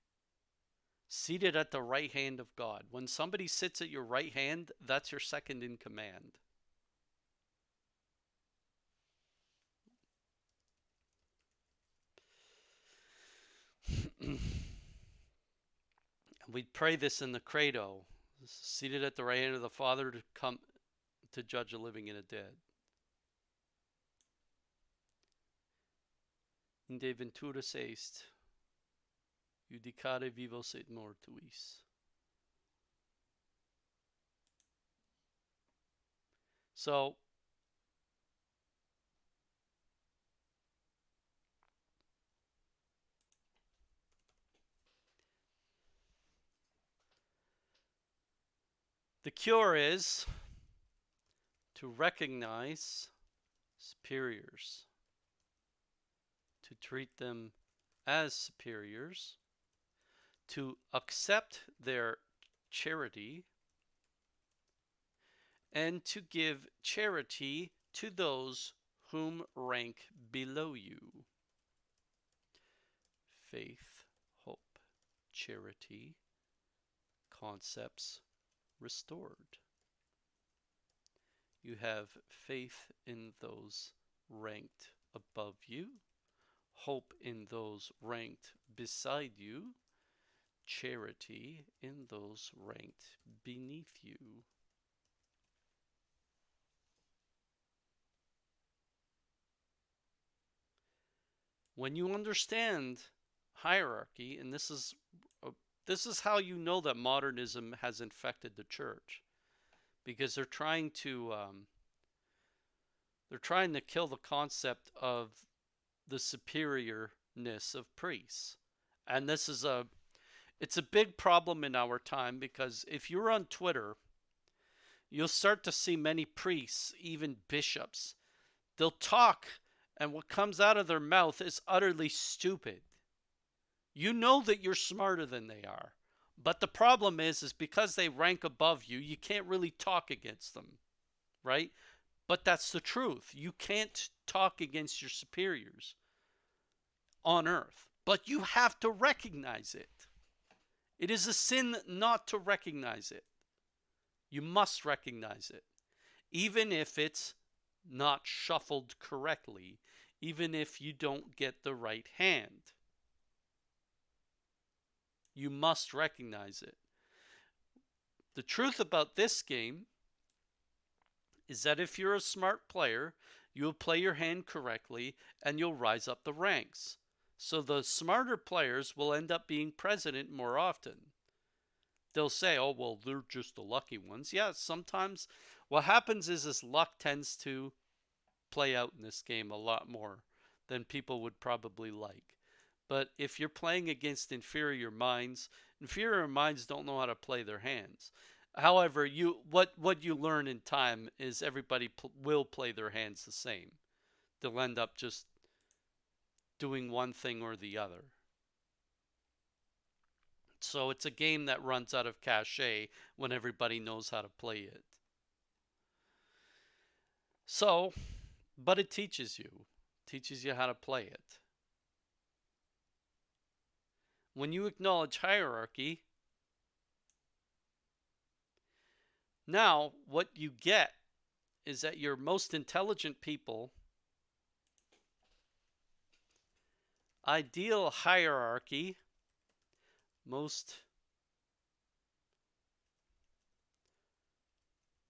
Seated at the right hand of God. When somebody sits at your right hand, that's your second in command. We'd pray this in the credo. Seated at the right hand of the Father to come to judge the living and the dead. Inde venturas est, judicare vivos et mortuis. So, the cure is to recognize superiors, to treat them as superiors, to accept their charity, and to give charity to those whom rank below you. Faith, hope, charity, concepts restored. You have faith in those ranked above you, hope in those ranked beside you, charity in those ranked beneath you. When you understand hierarchy, and this is how you know that modernism has infected the church, because they're trying to kill the concept of the superiorness of priests, and it's a big problem in our time, because if you're on Twitter, you'll start to see many priests, even bishops, they'll talk, and what comes out of their mouth is utterly stupid. You know that you're smarter than they are. But the problem is because they rank above you, you can't really talk against them, right? But that's the truth. You can't talk against your superiors on earth. But you have to recognize it. It is a sin not to recognize it. You must recognize it. Even if it's not shuffled correctly, even if you don't get the right hand. You must recognize it. The truth about this game is that if you're a smart player, you'll play your hand correctly and you'll rise up the ranks. So the smarter players will end up being president more often. They'll say, oh, well, they're just the lucky ones. Yeah, sometimes what happens is luck tends to play out in this game a lot more than people would probably like. But if you're playing against inferior minds don't know how to play their hands. However, what you learn in time is everybody will play their hands the same. They'll end up just doing one thing or the other. So it's a game that runs out of cachet when everybody knows how to play it. So, but it teaches you how to play it. When you acknowledge hierarchy, now what you get is that your most intelligent people, ideal hierarchy, most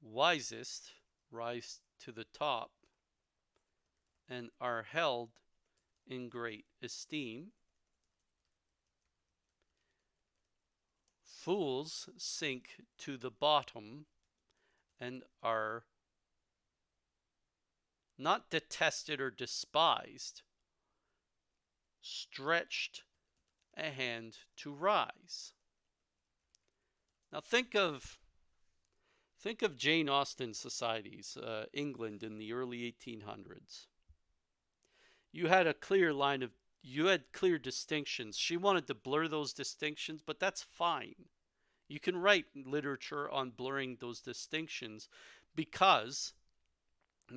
wisest rise to the top and are held in great esteem. Fools sink to the bottom and are not detested or despised, stretched a hand to rise. Now think of Jane Austen societies, England in the early 1800s. You had a clear line of you had clear distinctions. She wanted to blur those distinctions, but that's fine. You can write literature on blurring those distinctions because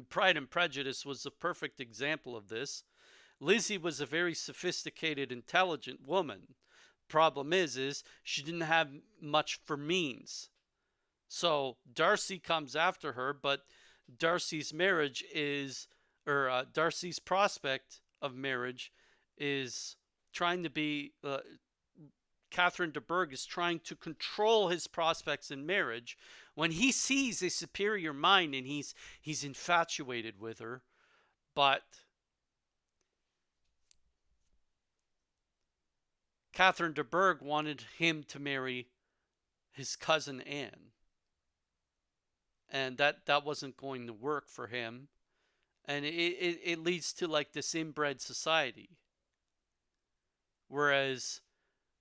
Pride and Prejudice was a perfect example of this. Lizzie was a very sophisticated, intelligent woman. Problem is she didn't have much for means. So Darcy comes after her, but Darcy's marriage is, or Darcy's prospect of marriage is trying to be. Catherine de Bourgh is trying to control his prospects in marriage when he sees a superior mind and he's infatuated with her, but Catherine de Bourgh wanted him to marry his cousin Anne, and that wasn't going to work for him, and it leads to like this inbred society. Whereas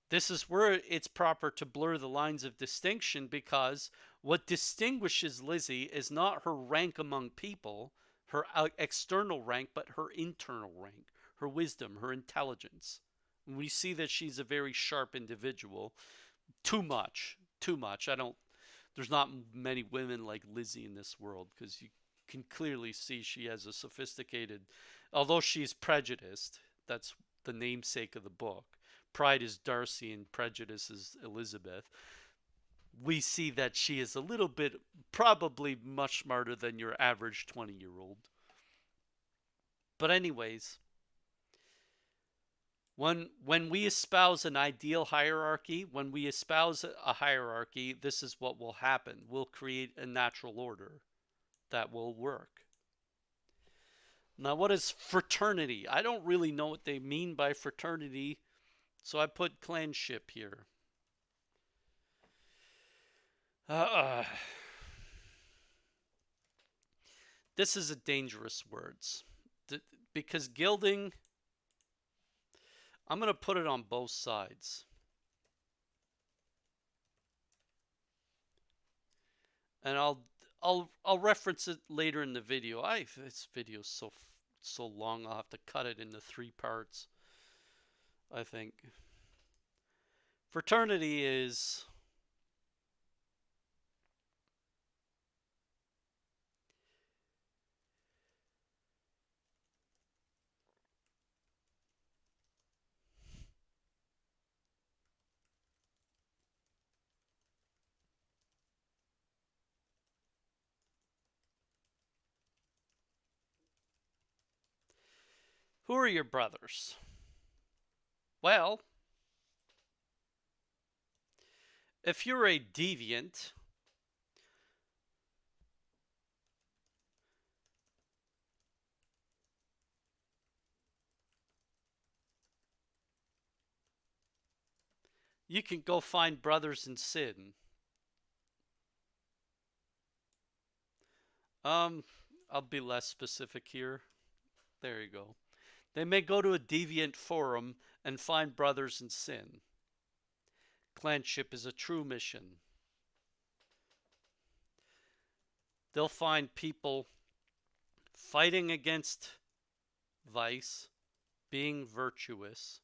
this is where it's proper to blur the lines of distinction because what distinguishes Lizzie is not her rank among people, her external rank, but her internal rank, her wisdom, her intelligence. We see that she's a very sharp individual. Too much, too much. I don't. There's not many women like Lizzie in this world because you can clearly see she has a sophisticated, although she's prejudiced. That's the namesake of the book. Pride is Darcy and Prejudice is Elizabeth. We see that she is a little bit, probably much smarter than your average 20-year-old. But anyways, when we espouse an ideal hierarchy, when we espouse a hierarchy, this is what will happen. We'll create a natural order that will work. Now, what is fraternity? I don't really know what they mean by fraternity, so I put clanship here. Uh, this is a dangerous words because gilding, I'm going to put it on both sides. And I'll reference it later in the video. This video's so long I'll have to cut it into 3 parts, I think. Fraternity is who are your brothers? Well, if you're a deviant, you can go find brothers in sin. I'll be less specific here. There you go. They may go to a deviant forum and find brothers in sin. Clanship is a true mission. They'll find people fighting against vice, being virtuous,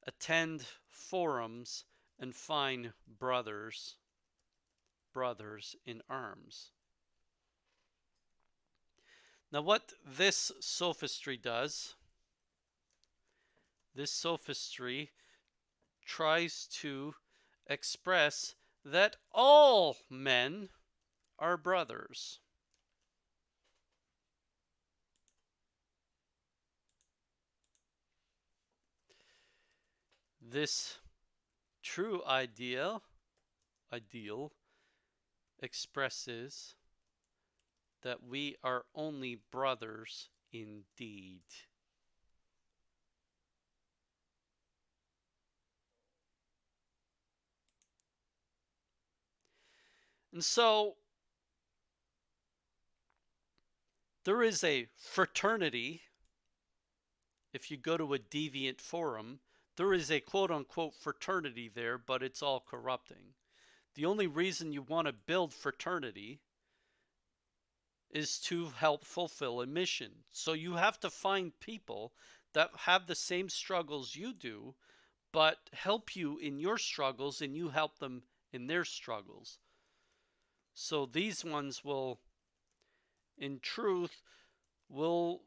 attend forums, and find brothers in arms. Now, what this sophistry does, this sophistry tries to express that all men are brothers. This true ideal expresses that we are only brothers indeed. And so there is a fraternity. If you go to a deviant forum, there is a quote unquote fraternity there, but it's all corrupting. The only reason you want to build fraternity is to help fulfill a mission. So you have to find people that have the same struggles you do, but help you in your struggles and you help them in their struggles. So these ones will, in truth, will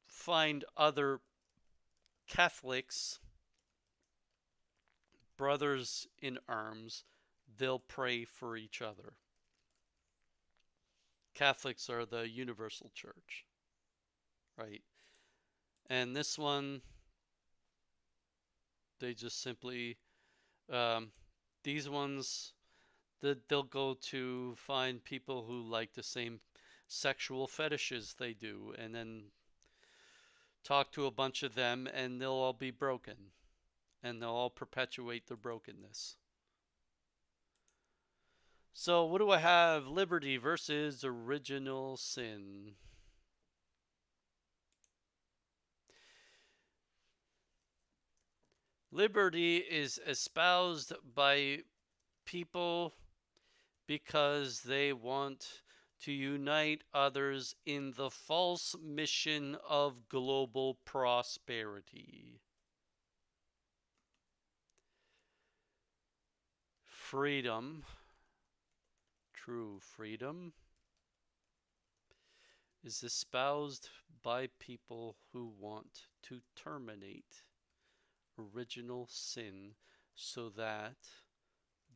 find other Catholics, brothers in arms. They'll pray for each other. Catholics are the universal church, right? And this one, they just simply, um, these ones, they'll go to find people who like the same sexual fetishes they do, and then talk to a bunch of them, and they'll all be broken, and they'll all perpetuate their brokenness. So, what do I have? Liberty versus original sin. Liberty is espoused by people because they want to unite others in the false mission of global prosperity. Freedom, true freedom, is espoused by people who want to terminate original sin so that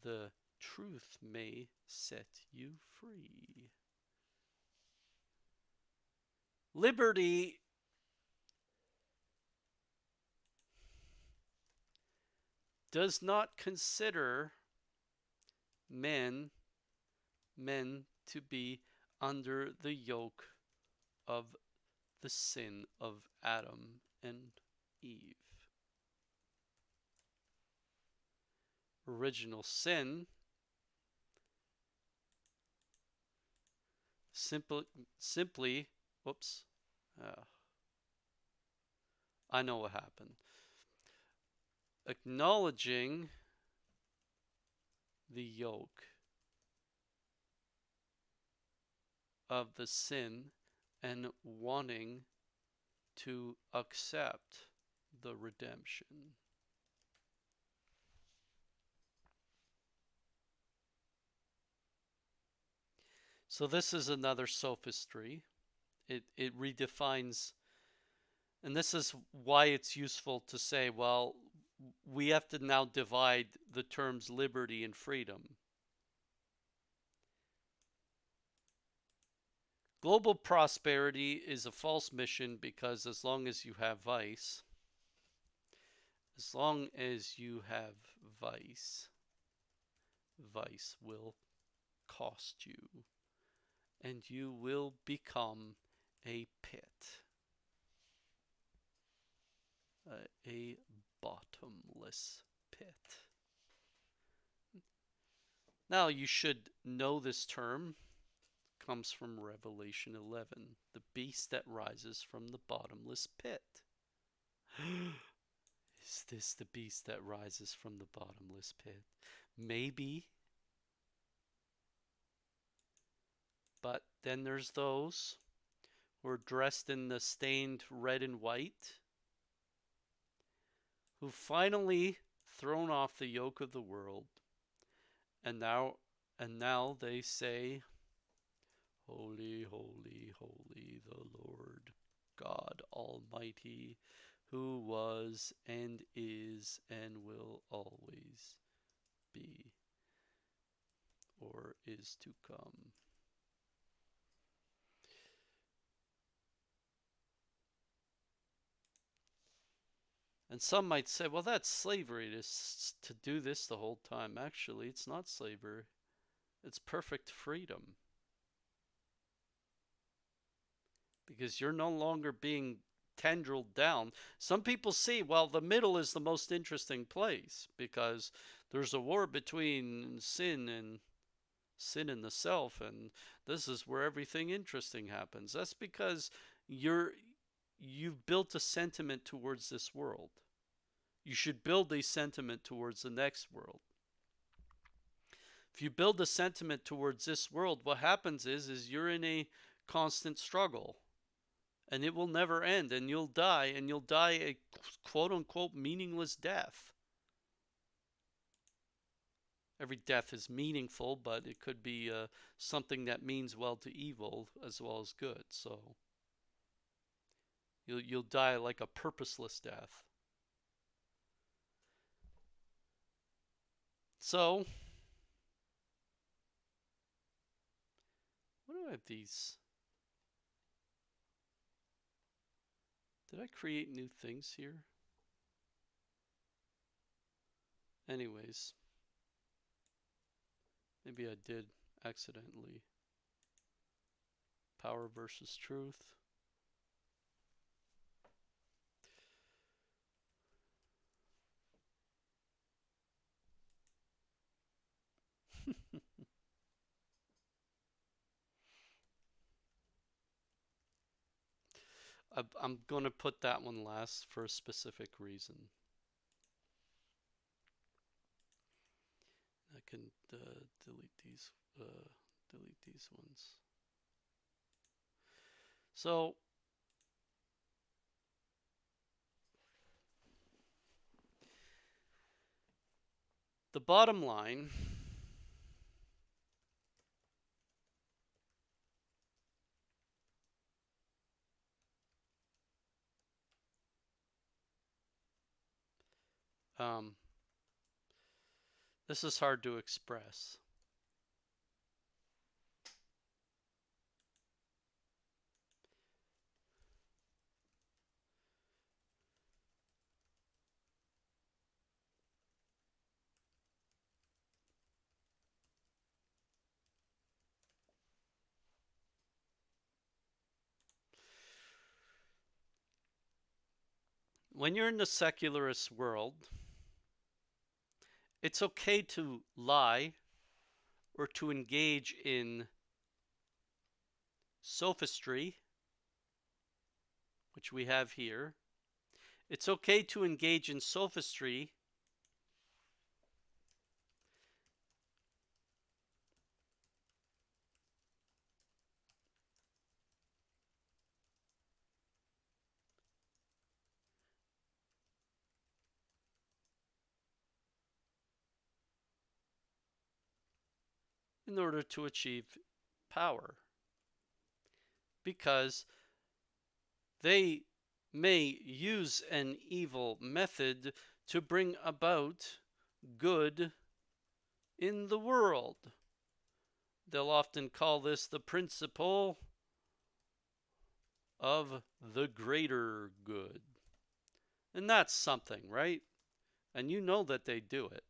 the truth may set you free. Liberty does not consider men to be under the yoke of the sin of Adam and Eve. Original sin simply, whoops, I know what happened. Acknowledging the yoke of the sin and wanting to accept the redemption. So this is another sophistry. It redefines, and this is why it's useful to say, well, we have to now divide the terms liberty and freedom. Global prosperity is a false mission because as long as you have vice, vice will cost you, and you will become a pit, a bottomless pit. Now, you should know this term comes from Revelation 11, the beast that rises from the bottomless pit. Is this the beast that rises from the bottomless pit? Maybe. But then there's those who are dressed in the stained red and white, who finally thrown off the yoke of the world, and now they say, holy, holy, holy, the Lord God Almighty, who was and will always be, or is to come. And some might say, well, that's slavery to do this the whole time. Actually, it's not slavery. It's perfect freedom. Because you're no longer being tendrilled down. Some people see, well, the middle is the most interesting place because there's a war between sin and the self, and this is where everything interesting happens. That's because you've built a sentiment towards this world. You should build a sentiment towards the next world. If you build a sentiment towards this world, what happens is you're in a constant struggle, and it will never end, and you'll die a quote unquote meaningless death. Every death is meaningful, but it could be something that means well to evil as well as good. So you'll die like a purposeless death. So what do I have these? Did I create new things here? Anyways, maybe I did accidentally. Power versus truth. I'm going to put that one last for a specific reason. I can delete these ones. So the bottom line this is hard to express. When you're in the secularist world, it's okay to lie or to engage in sophistry, which we have here. It's okay to engage in sophistry in order to achieve power, because they may use an evil method to bring about good in the world. They'll often call this the principle of the greater good. And that's something, right? And you know that they do it.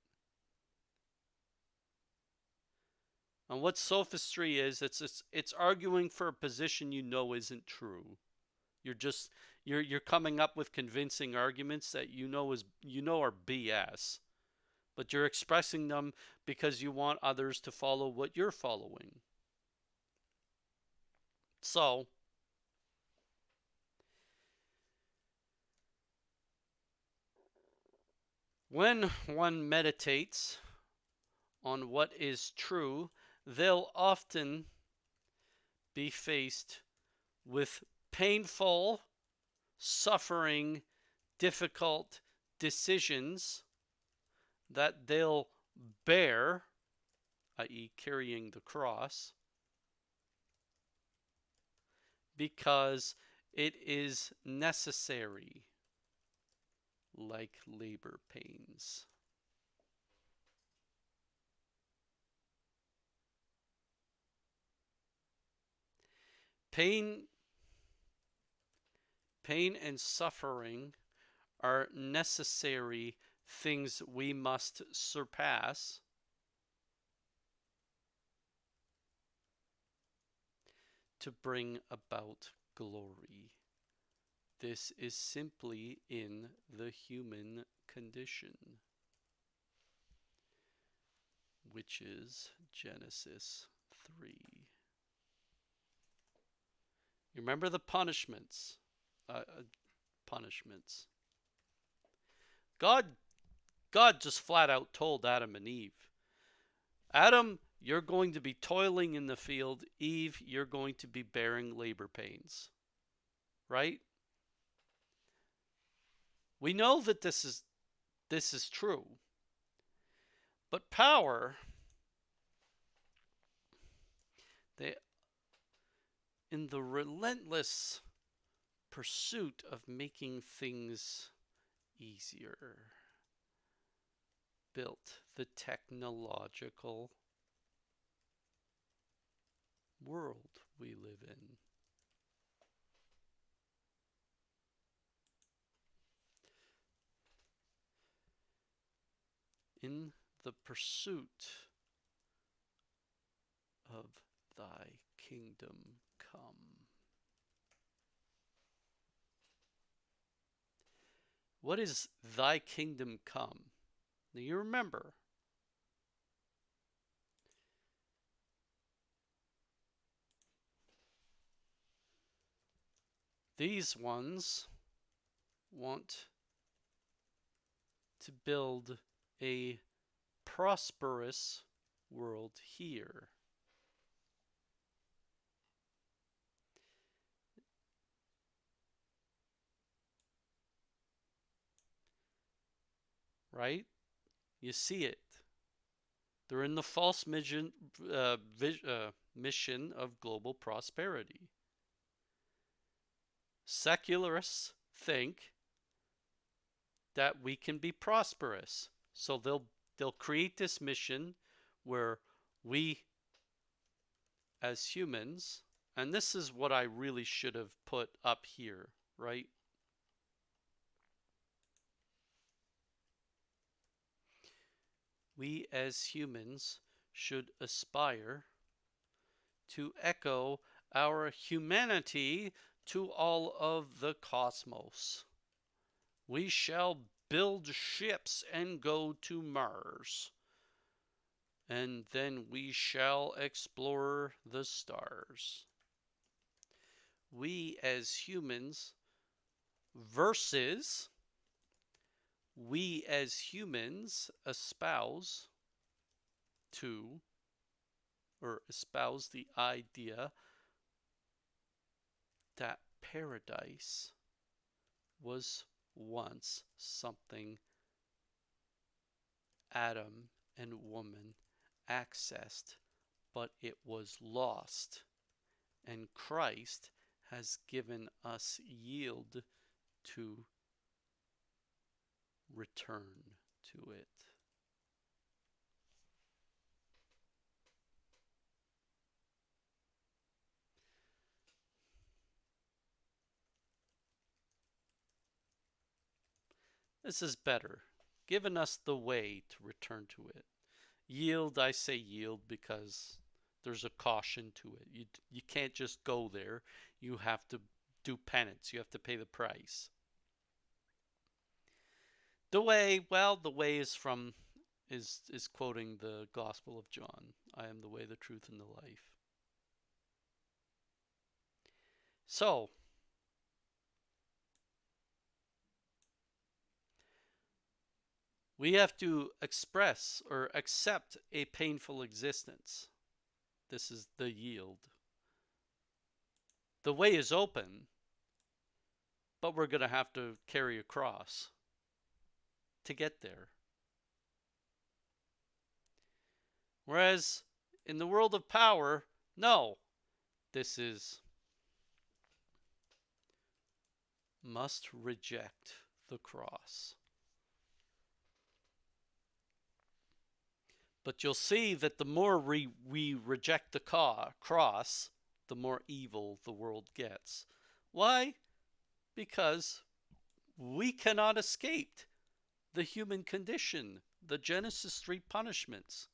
And what sophistry is, it's arguing for a position you know isn't true. You're coming up with convincing arguments that you know are BS, but you're expressing them because you want others to follow what you're following. So when one meditates on what is true, they'll often be faced with painful, suffering, difficult decisions that they'll bear, i.e., carrying the cross, because it is necessary, like labor pains. Pain, pain and suffering are necessary things we must surpass to bring about glory. This is simply in the human condition, which is Genesis 3. You remember the punishments? Punishments. God, God just flat out told Adam and Eve, Adam, you're going to be toiling in the field. Eve, you're going to be bearing labor pains. Right? We know that this is true. But power, they, in the relentless pursuit of making things easier, built the technological world we live in. In the pursuit of thy kingdom come. What is thy kingdom come? Now you remember, these ones want to build a prosperous world here. Right? You see it. They're in the false mission of global prosperity. Secularists think that we can be prosperous, so they'll create this mission where we, as humans, and this is what I really should have put up here, right? We as humans should aspire to echo our humanity to all of the cosmos. We shall build ships and go to Mars, and then we shall explore the stars. We as humans versus we as humans espouse to, or espouse the idea that paradise was once something Adam and woman accessed, but it was lost. And Christ has given us yield to return to it. This is better, given us the way to return to it. Yield, I say yield because there's a caution to it. You can't just go there. You have to do penance. You have to pay the price. The way, well, the way is from is quoting the Gospel of John. I am the way, the truth, and the life. So, we have to express or accept a painful existence. This is the yield. The way is open, but we're going to have to carry a cross to get there. Whereas in the world of power, no, this is must reject the cross. But you'll see that the more we reject the cross, the more evil the world gets. Why? Because we cannot escape the human condition, the Genesis 3 punishments.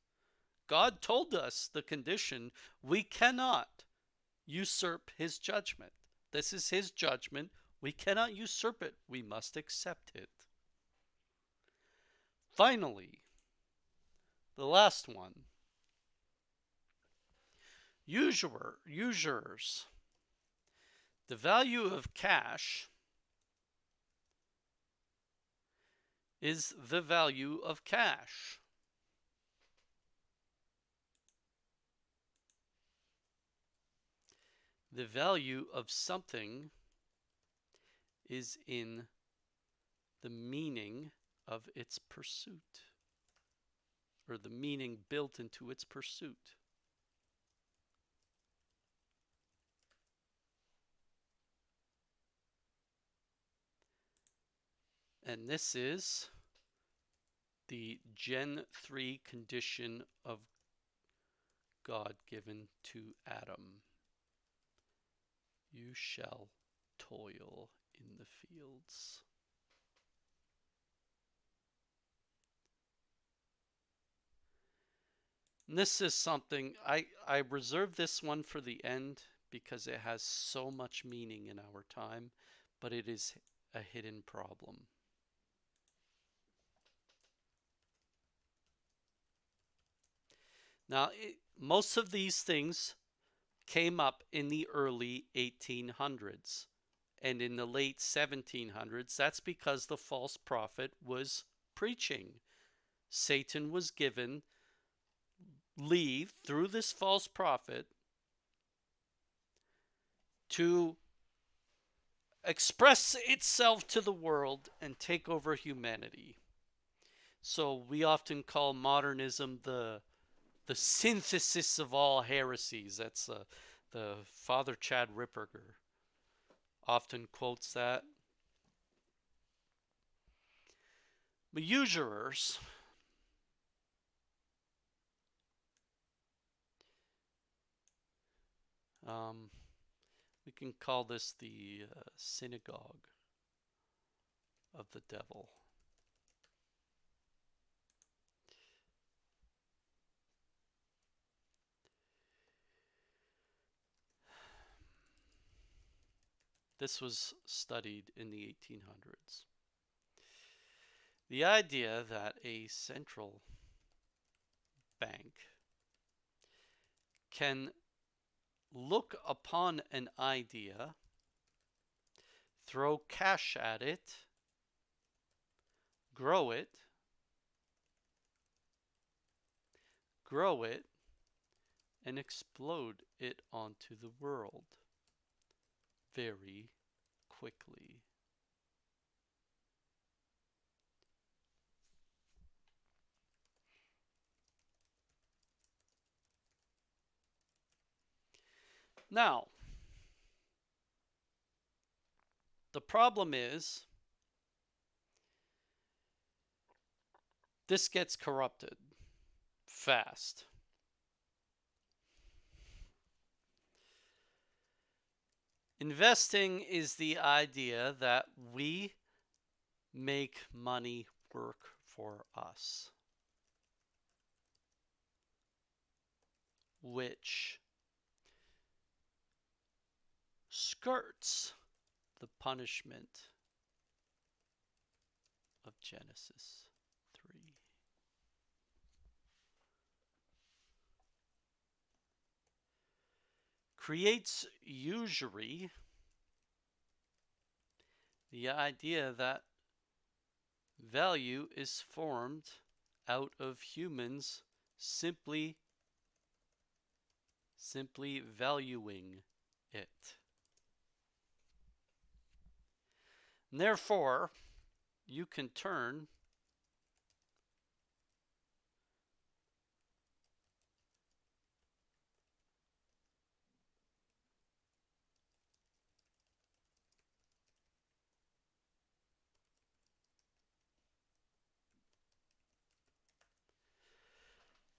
God told us the condition. We cannot usurp his judgment. This is his judgment. We cannot usurp it. We must accept it. Finally, the last one. Usurers. The value of cash is the value of cash. The value of something is in the meaning of its pursuit, or the meaning built into its pursuit. And this is the Gen 3 condition of God given to Adam. You shall toil in the fields. And this is something, I reserve this one for the end because it has so much meaning in our time, but it is a hidden problem. Now, most of these things came up in the early 1800s and in the late 1700s. That's because the false prophet was preaching. Satan was given leave through this false prophet to express itself to the world and take over humanity. So we often call modernism the synthesis of all heresies. That's the Father Chad Ripperger often quotes that. But usurers, we can call this the synagogue of the devil. This was studied in the 1800s. The idea that a central bank can look upon an idea, throw cash at it, grow it, and explode it onto the world very quickly. Now, the problem is this gets corrupted fast. Investing is the idea that we make money work for us, which skirts the punishment of Genesis 3. Creates usury, the idea that value is formed out of humans simply valuing it. And therefore, you can turn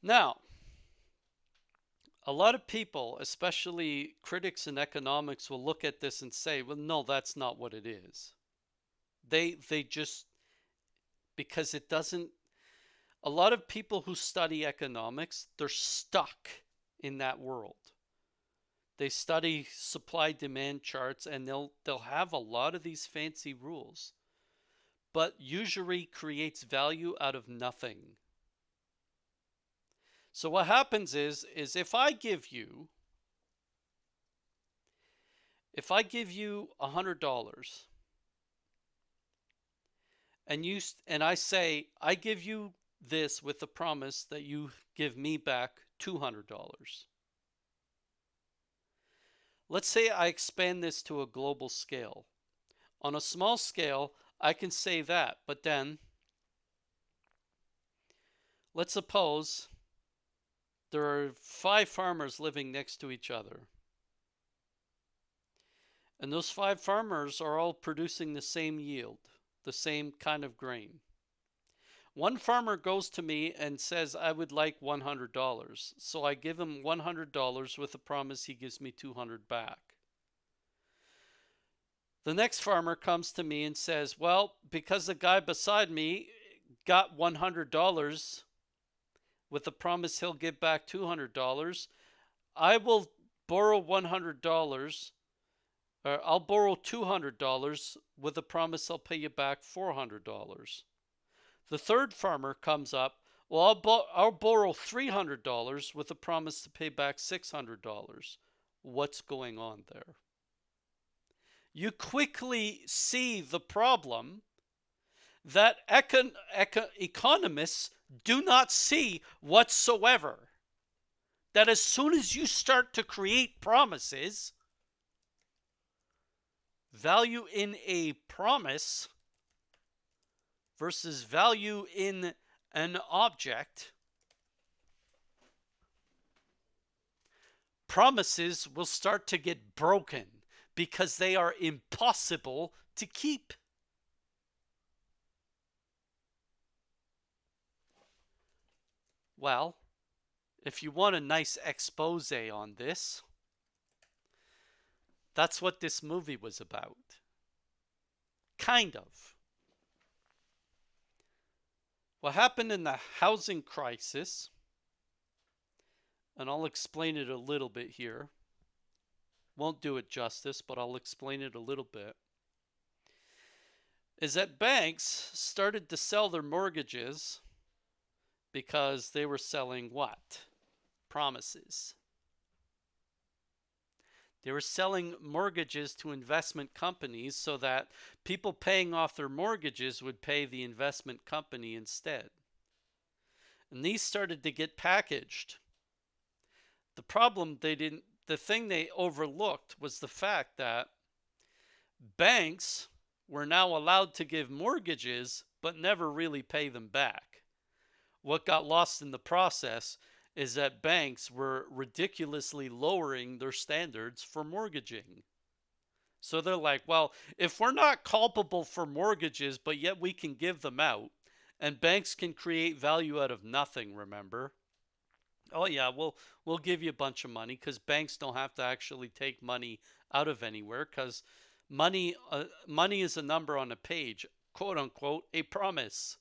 Now, a lot of people, especially critics in economics, will look at this and say, well, no, that's not what it is. They just, because it doesn't, a lot of people who study economics, they're stuck in that world. They study supply demand charts and they'll have a lot of these fancy rules. But usury creates value out of nothing. So what happens is if I give you $100 and I say I give you this with the promise that you give me back $200. Let's say I expand this to a global scale. On a small scale, I can say that, but then let's suppose there are 5 farmers living next to each other. And those 5 farmers are all producing the same yield, the same kind of grain. One farmer goes to me and says, I would like $100. So I give him $100 with the promise he gives me $200 back. The next farmer comes to me and says, well, because the guy beside me got $100 with the promise he'll give back $200, I will borrow $100, or I'll borrow $200 with the promise I'll pay you back $400. The third farmer comes up, well, I'll borrow $300 with a promise to pay back $600. What's going on there? You quickly see the problem that economists do not see whatsoever. That as soon as you start to create promises, value in a promise versus value in an object, promises will start to get broken because they are impossible to keep. Well, if you want a nice expose on this, that's what this movie was about. Kind of. What happened in the housing crisis, and I'll explain it a little bit here. Won't do it justice, but I'll explain it a little bit. Is that banks started to sell their mortgages because they were selling what? Promises. They were selling mortgages to investment companies so that people paying off their mortgages would pay the investment company instead. And these started to get packaged. The thing they overlooked was the fact that banks were now allowed to give mortgages but never really pay them back. What got lost in the process is that banks were ridiculously lowering their standards for mortgaging. So they're like, well, if we're not culpable for mortgages, but yet we can give them out, and banks can create value out of nothing, remember? Oh yeah, we'll give you a bunch of money because banks don't have to actually take money out of anywhere because money is a number on a page, quote unquote, a promise.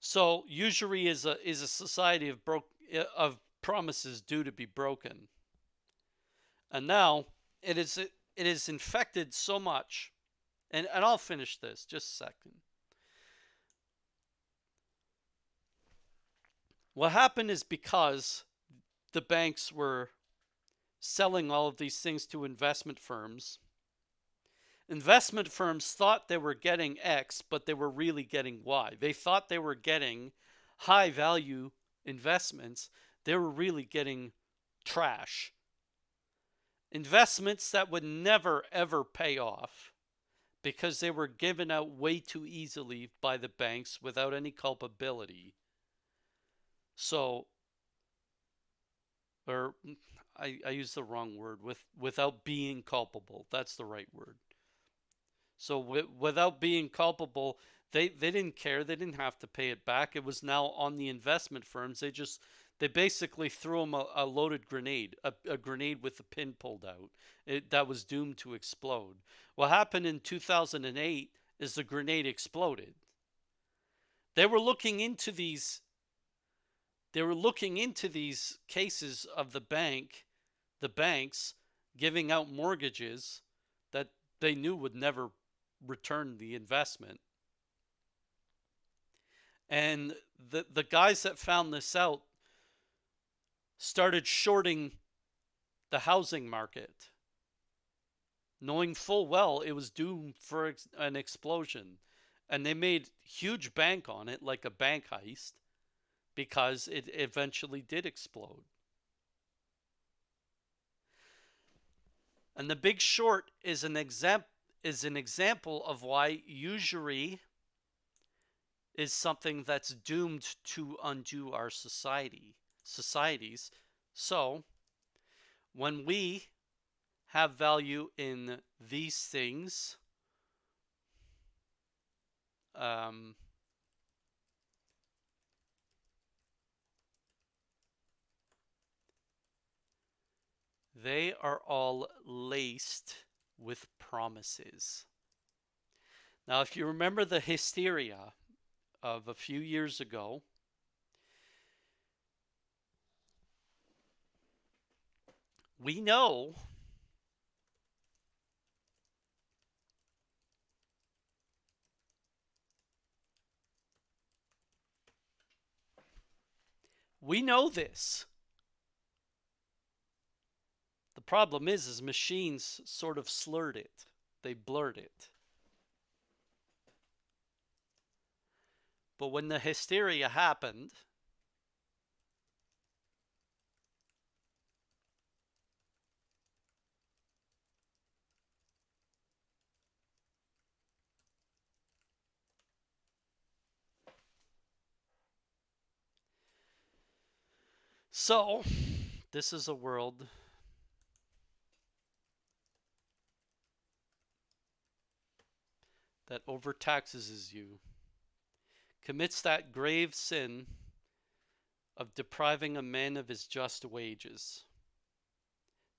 So usury is a society of promises due to be broken, and now it is infected so much, and I'll finish this just a second. What happened is because the banks were selling all of these things to investment firms. Investment firms thought they were getting X, but they were really getting Y. They thought they were getting high value investments. They were really getting trash. Investments that would never ever pay off because they were given out way too easily by the banks without any culpability. So, or I use the wrong word, without being culpable. That's the right word. So without being culpable, they didn't care. They didn't have to pay it back. It was now on the investment firms. They basically threw them a loaded grenade, a grenade with the pin pulled out. That was doomed to explode. What happened in 2008 is the grenade exploded. They were looking into these they were looking into these cases of the banks giving out mortgages that they knew would never return the investment. And the guys that found this out started shorting the housing market, knowing full well it was doomed for an explosion. And they made huge bank on it, like a bank heist, because it eventually did explode. And the Big Short is an example of why usury is something that's doomed to undo our societies. So when we have value in these things, um, they are all laced with promises. Now, if you remember the hysteria of a few years ago, we know this. The problem is machines sort of slurred it. They blurred it. But when the hysteria happened, so this is a world that overtaxes you, commits that grave sin of depriving a man of his just wages.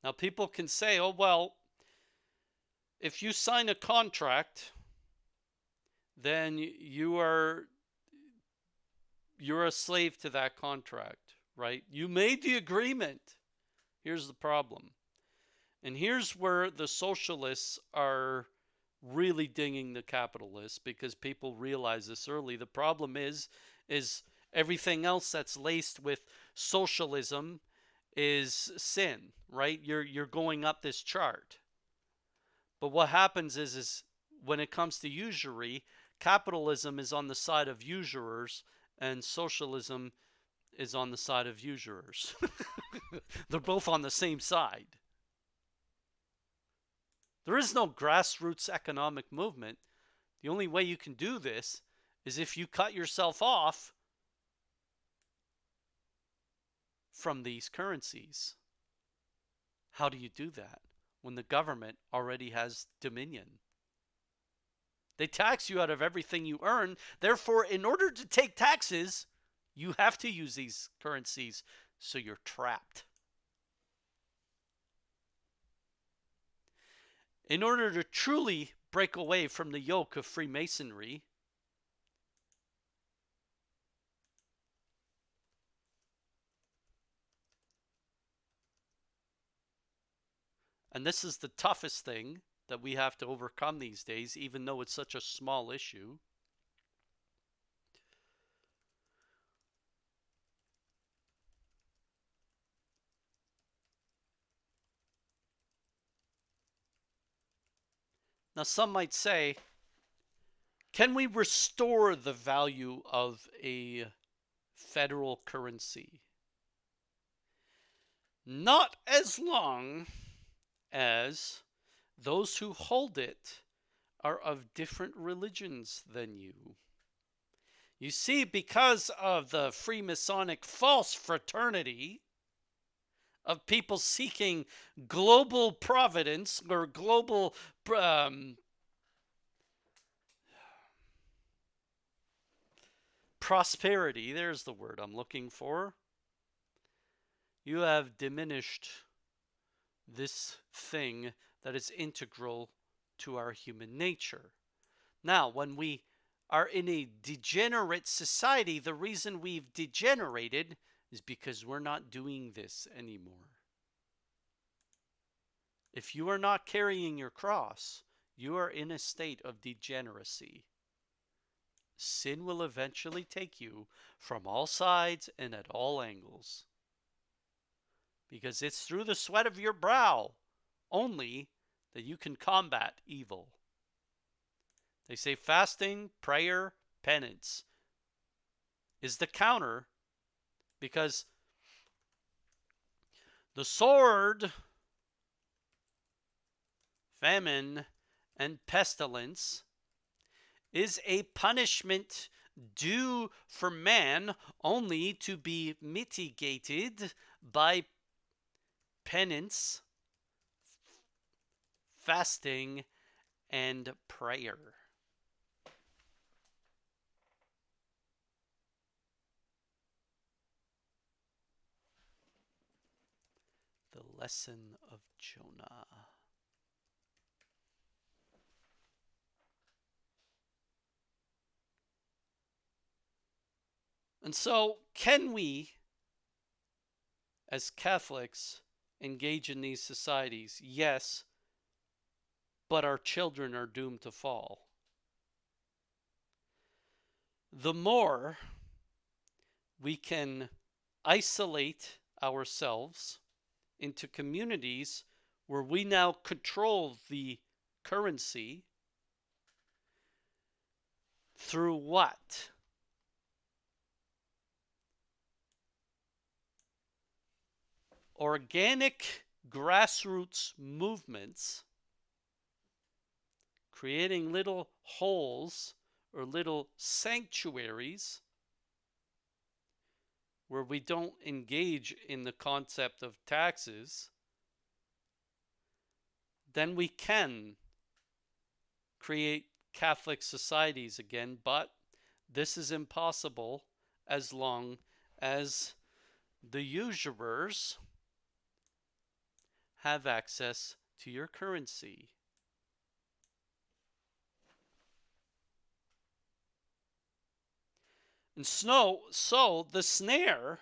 Now, people can say, oh, well, if you sign a contract, then you're a slave to that contract, right? You made the agreement. Here's the problem. And here's where the socialists are really dinging the capitalists, because people realize this early. The problem is everything else that's laced with socialism is sin, right? You're going up this chart. But what happens is when it comes to usury, capitalism is on the side of usurers and socialism is on the side of usurers. They're both on the same side. There is no grassroots economic movement. The only way you can do this is if you cut yourself off from these currencies. How do you do that when the government already has dominion? They tax you out of everything you earn. Therefore, in order to take taxes, you have to use these currencies. So you're trapped. In order to truly break away from the yoke of Freemasonry, and this is the toughest thing that we have to overcome these days, even though it's such a small issue. Now, some might say, can we restore the value of a federal currency? Not as long as those who hold it are of different religions than you. You see, because of the Freemasonic false fraternity of people seeking global providence or global prosperity, there's the word I'm looking for. You have diminished this thing that is integral to our human nature. Now, when we are in a degenerate society, the reason we've degenerated is because we're not doing this anymore. If you are not carrying your cross, you are in a state of degeneracy. Sin will eventually take you from all sides and at all angles. Because it's through the sweat of your brow only that you can combat evil. They say fasting, prayer, penance is the counter, because the sword, famine, and pestilence is a punishment due for man only to be mitigated by penance, fasting, and prayer. The lesson of Jonah. And so, can we, as Catholics, engage in these societies? Yes, but our children are doomed to fall. The more we can isolate ourselves into communities where we now control the currency through what? Organic grassroots movements, creating little holes or little sanctuaries where we don't engage in the concept of taxes, then we can create Catholic societies again. But this is impossible as long as the usurers have access to your currency. And so the snare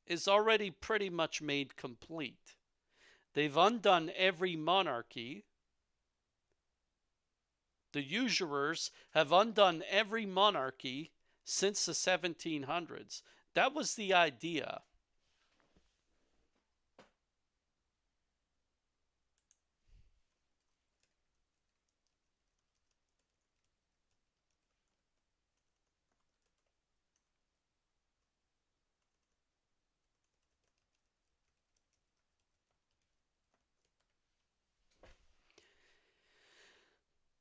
is already pretty much made complete. They've undone every monarchy. The usurers have undone every monarchy since the 1700s. That was the idea.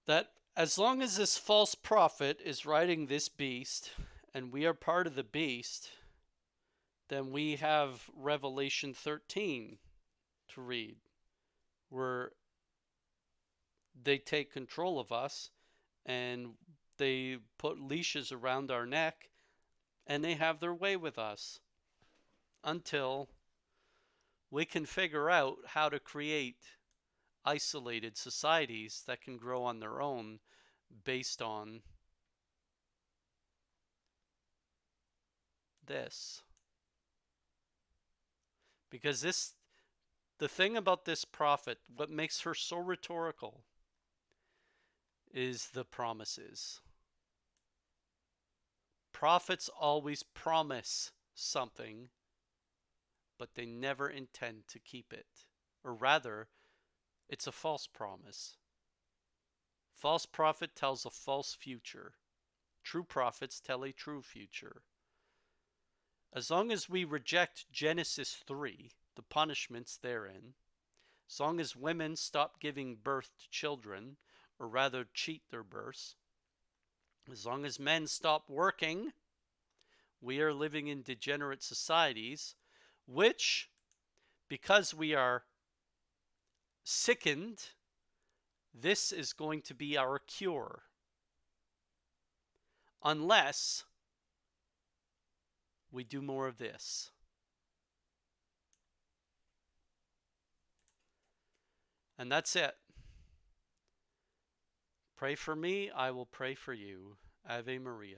That as long as this false prophet is riding this beast, and we are part of the beast, then we have Revelation 13 to read, where they take control of us and they put leashes around our neck and they have their way with us until we can figure out how to create isolated societies that can grow on their own based on this. Because the thing about this prophet, what makes her so rhetorical, is the promises. Prophets always promise something, but they never intend to keep it. Or rather, it's a false promise. False prophet tells a false future. True prophets tell a true future. As long as we reject Genesis 3, the punishments therein, as long as women stop giving birth to children, or rather cheat their births, as long as men stop working, we are living in degenerate societies, which, because we are sickened, this is going to be our cure. Unless we do more of this. And that's it. Pray for me, I will pray for you. Ave Maria.